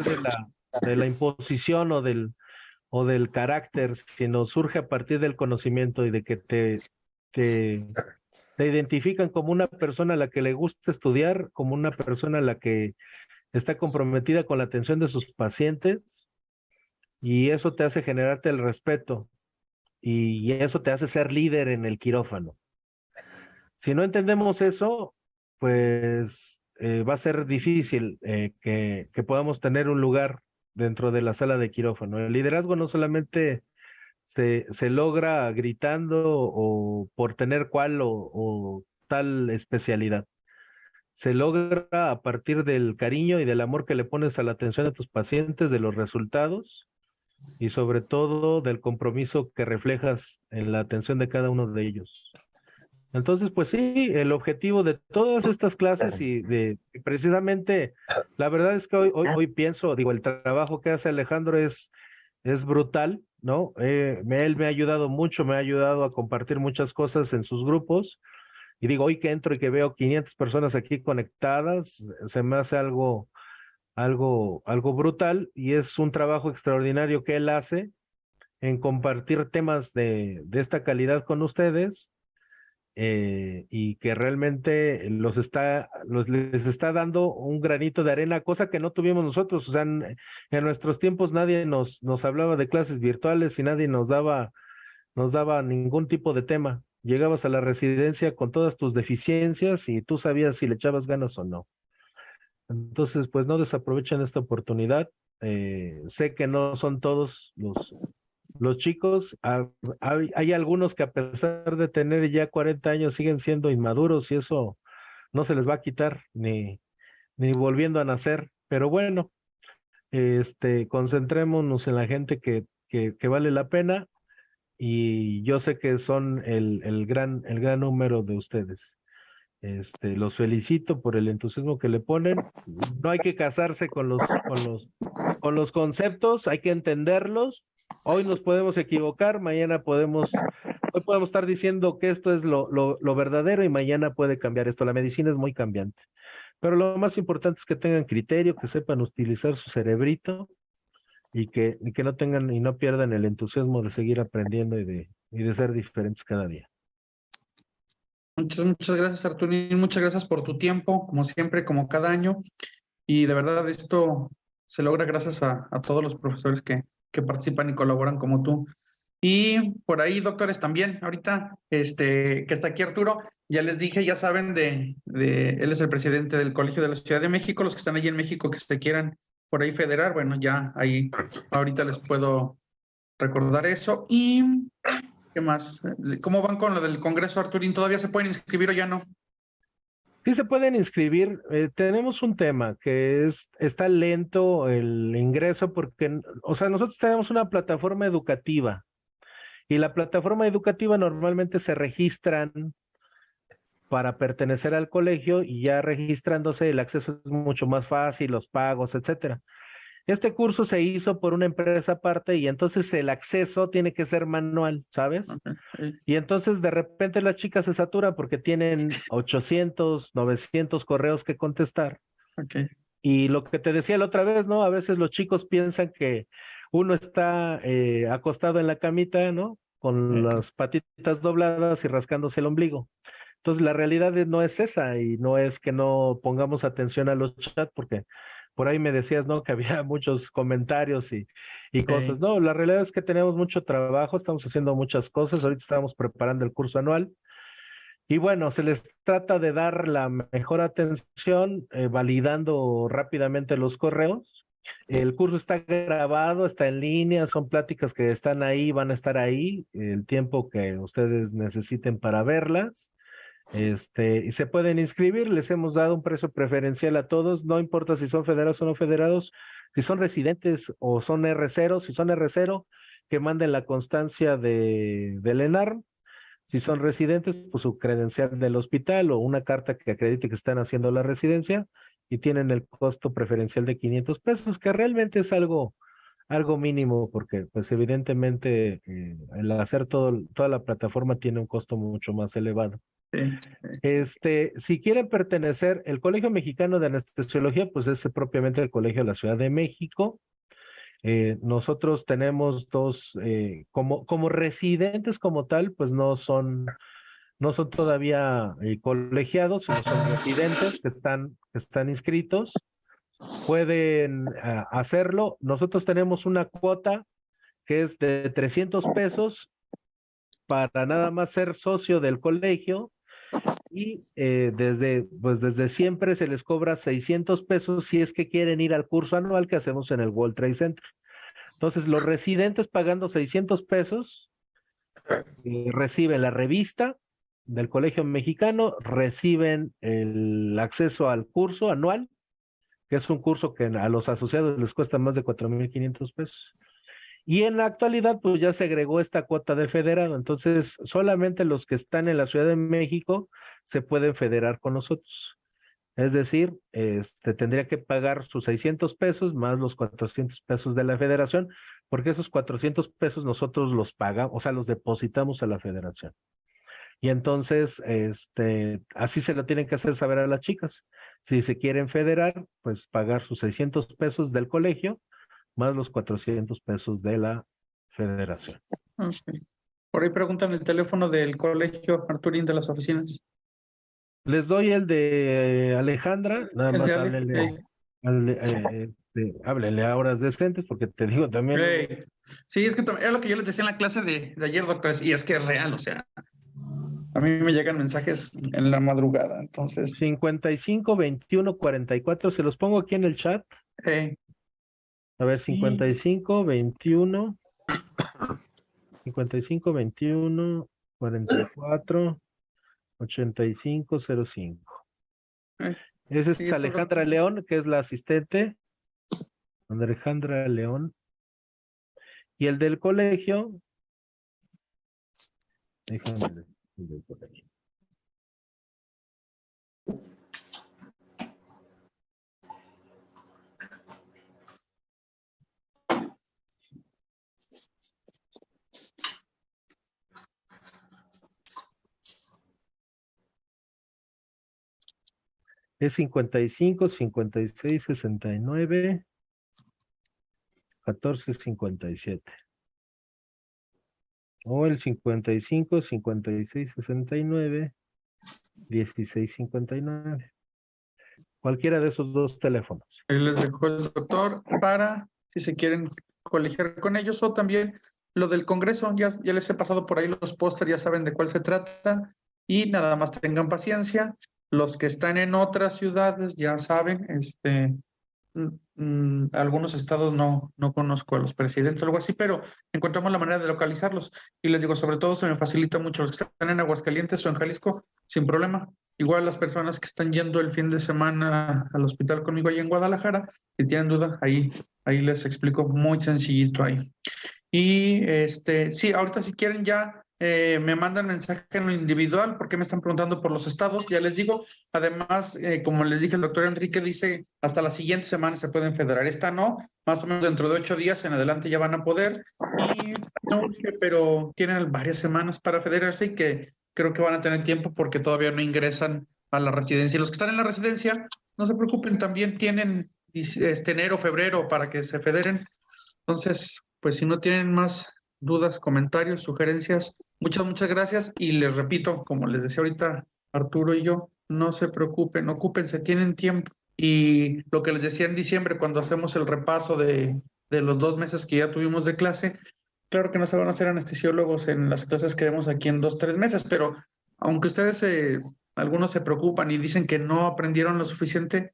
de la imposición o del carácter, sino surge a partir del conocimiento y de que te identifican como una persona a la que le gusta estudiar, como una persona a la que está comprometida con la atención de sus pacientes, y eso te hace generarte el respeto. Y eso te hace ser líder en el quirófano. Si no entendemos eso, pues va a ser difícil que podamos tener un lugar dentro de la sala de quirófano. El liderazgo no solamente se logra gritando o por tener cual o tal especialidad. Se logra a partir del cariño y del amor que le pones a la atención de tus pacientes, de los resultados, y sobre todo del compromiso que reflejas en la atención de cada uno de ellos. Entonces, pues sí, el objetivo de todas estas clases y precisamente, la verdad es que hoy pienso, digo, el trabajo que hace Alejandro es brutal, ¿no? Él me ha ayudado mucho, me ha ayudado a compartir muchas cosas en sus grupos, y digo, hoy que entro y que veo 500 personas aquí conectadas, se me hace algo brutal, y es un trabajo extraordinario que él hace en compartir temas de esta calidad con ustedes, y que realmente les está dando un granito de arena, cosa que no tuvimos nosotros. O sea, en nuestros tiempos nadie nos hablaba de clases virtuales y nadie nos daba ningún tipo de tema. Llegabas a la residencia con todas tus deficiencias y tú sabías si le echabas ganas o no. Entonces, pues no desaprovechen esta oportunidad. Sé que no son todos los chicos. Hay algunos que a pesar de tener ya 40 años siguen siendo inmaduros, y eso no se les va a quitar ni volviendo a nacer. Pero bueno, concentrémonos en la gente que vale la pena, y yo sé que son el gran número de ustedes. Los felicito por el entusiasmo que le ponen. No hay que casarse con los conceptos, hay que entenderlos. Hoy nos podemos equivocar, hoy podemos estar diciendo que esto es lo verdadero, y mañana puede cambiar esto. La medicina es muy cambiante, pero lo más importante es que tengan criterio, que sepan utilizar su cerebrito, y que no tengan y no pierdan el entusiasmo de seguir aprendiendo y de ser diferentes cada día. Muchas gracias, Arturín. Muchas gracias por tu tiempo, como siempre, como cada año. Y de verdad, esto se logra gracias a todos los profesores que participan y colaboran como tú. Y por ahí, doctores, también, ahorita, que está aquí Arturo, ya les dije, ya saben, él es el presidente del Colegio de la Ciudad de México. Los que están allí en México que se quieran por ahí federar, bueno, ya ahí ahorita les puedo recordar eso. Y ¿qué más? ¿Cómo van con lo del Congreso, Arturín? ¿Todavía se pueden inscribir o ya no? Sí se pueden inscribir. Tenemos un tema que está lento el ingreso porque, o sea, nosotros tenemos una plataforma educativa, y la plataforma educativa normalmente se registran para pertenecer al colegio, y ya registrándose el acceso es mucho más fácil, los pagos, etcétera. Este curso se hizo por una empresa aparte, y entonces el acceso tiene que ser manual, ¿sabes? Okay. Y entonces de repente las chicas se saturan porque tienen 800, 900 correos que contestar. Okay. Y lo que te decía la otra vez, ¿no? A veces los chicos piensan que uno está acostado en la camita, ¿no? Con las patitas dobladas y rascándose el ombligo. Entonces la realidad no es esa, y no es que no pongamos atención a los chats, porque por ahí me decías, ¿no? Que había muchos comentarios y cosas. Sí. No, la realidad es que tenemos mucho trabajo, estamos haciendo muchas cosas, ahorita estamos preparando el curso anual. Y bueno, se les trata de dar la mejor atención, validando rápidamente los correos. El curso está grabado, está en línea, son pláticas que están ahí, van a estar ahí el tiempo que ustedes necesiten para verlas. Y se pueden inscribir, les hemos dado un precio preferencial a todos, no importa si son federados o no federados, si son residentes o son R0, si son R0, que manden la constancia del ENARM. Si son residentes, pues su credencial del hospital o una carta que acredite que están haciendo la residencia y tienen el costo preferencial de 500 pesos, que realmente es algo mínimo porque pues evidentemente el hacer toda la plataforma tiene un costo mucho más elevado. Si quieren pertenecer, el Colegio Mexicano de Anestesiología, pues es propiamente el Colegio de la Ciudad de México. Nosotros tenemos dos, como residentes como tal, pues no son todavía colegiados, sino son residentes que están inscritos. Pueden hacerlo. Nosotros tenemos una cuota que es de 300 pesos para nada más ser socio del colegio y desde siempre se les cobra 600 pesos si es que quieren ir al curso anual que hacemos en el World Trade Center. Entonces, los residentes pagando 600 pesos reciben la revista del Colegio Mexicano, reciben el acceso al curso anual, que es un curso que a los asociados les cuesta más de 4,500 pesos. Y en la actualidad, pues ya se agregó esta cuota de federado. Entonces, solamente los que están en la Ciudad de México se pueden federar con nosotros. Es decir, tendría que pagar sus 600 pesos más los 400 pesos de la federación, porque esos 400 pesos nosotros los pagamos, o sea, los depositamos a la federación. Y entonces, así se lo tienen que hacer saber a las chicas. Si se quieren federar, pues pagar sus 600 pesos del colegio, más los 400 pesos de la federación. Okay. Por ahí preguntan el teléfono del colegio Arturín de las oficinas. Les doy el de Alejandra, nada más háblenle a horas decentes, porque te digo también. Sí, es que era lo que yo les decía en la clase de ayer, doctores, y es que es real, o sea, a mí me llegan mensajes en la madrugada, entonces. 55 21 44, se los pongo aquí en el chat. A ver, 55 21 44 8505. Esa es Alejandra León, que es la asistente. Alejandra León. Y el del colegio. Déjame ver el del colegio. Es 55 56 69 14 57. O el 55 56 69 16 59. Cualquiera de esos dos teléfonos. Ahí les dejo el doctor para si se quieren colegiar con ellos, o también lo del Congreso. Ya les he pasado por ahí los pósteres, ya saben de cuál se trata, y nada más tengan paciencia. Los que están en otras ciudades ya saben, algunos estados no conozco a los presidentes o algo así, pero encontramos la manera de localizarlos. Y les digo, sobre todo se me facilita mucho los que están en Aguascalientes o en Jalisco, sin problema. Igual las personas que están yendo el fin de semana al hospital conmigo ahí en Guadalajara, si tienen duda, ahí les explico muy sencillito ahí. Y sí, ahorita si quieren ya me mandan mensaje en lo individual porque me están preguntando por los estados, ya les digo. Además, como les dije, el doctor Enrique dice hasta la siguiente semana se pueden federar. Esta no, más o menos dentro de 8 días en adelante ya van a poder. Y no urge, pero tienen varias semanas para federarse y que creo que van a tener tiempo porque todavía no ingresan a la residencia. Y los que están en la residencia, no se preocupen, también tienen enero, febrero para que se federen. Entonces, pues si no tienen más dudas, comentarios, sugerencias, muchas gracias. Y les repito, como les decía ahorita Arturo y yo, no se preocupen, ocúpense, tienen tiempo. Y lo que les decía en diciembre, cuando hacemos el repaso de los 2 meses que ya tuvimos de clase, claro que no se van a hacer anestesiólogos en las clases que vemos aquí en 2, 3 meses, pero aunque ustedes, algunos se preocupan y dicen que no aprendieron lo suficiente,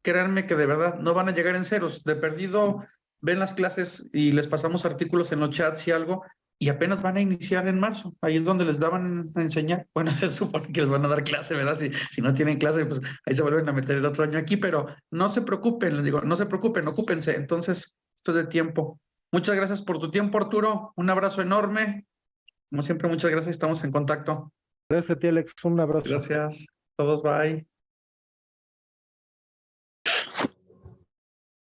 créanme que de verdad no van a llegar en ceros. De perdido, ven las clases y les pasamos artículos en los chats y algo, y apenas van a iniciar en marzo. Ahí es donde les daban a enseñar. Bueno, se supone que les van a dar clase, ¿verdad? Si no tienen clase, pues ahí se vuelven a meter el otro año aquí, pero no se preocupen, les digo, no se preocupen, ocúpense. Entonces, esto es de tiempo. Muchas gracias por tu tiempo, Arturo. Un abrazo enorme. Como siempre, muchas gracias. Estamos en contacto. Gracias a ti, Alex. Un abrazo. Gracias. Todos, bye.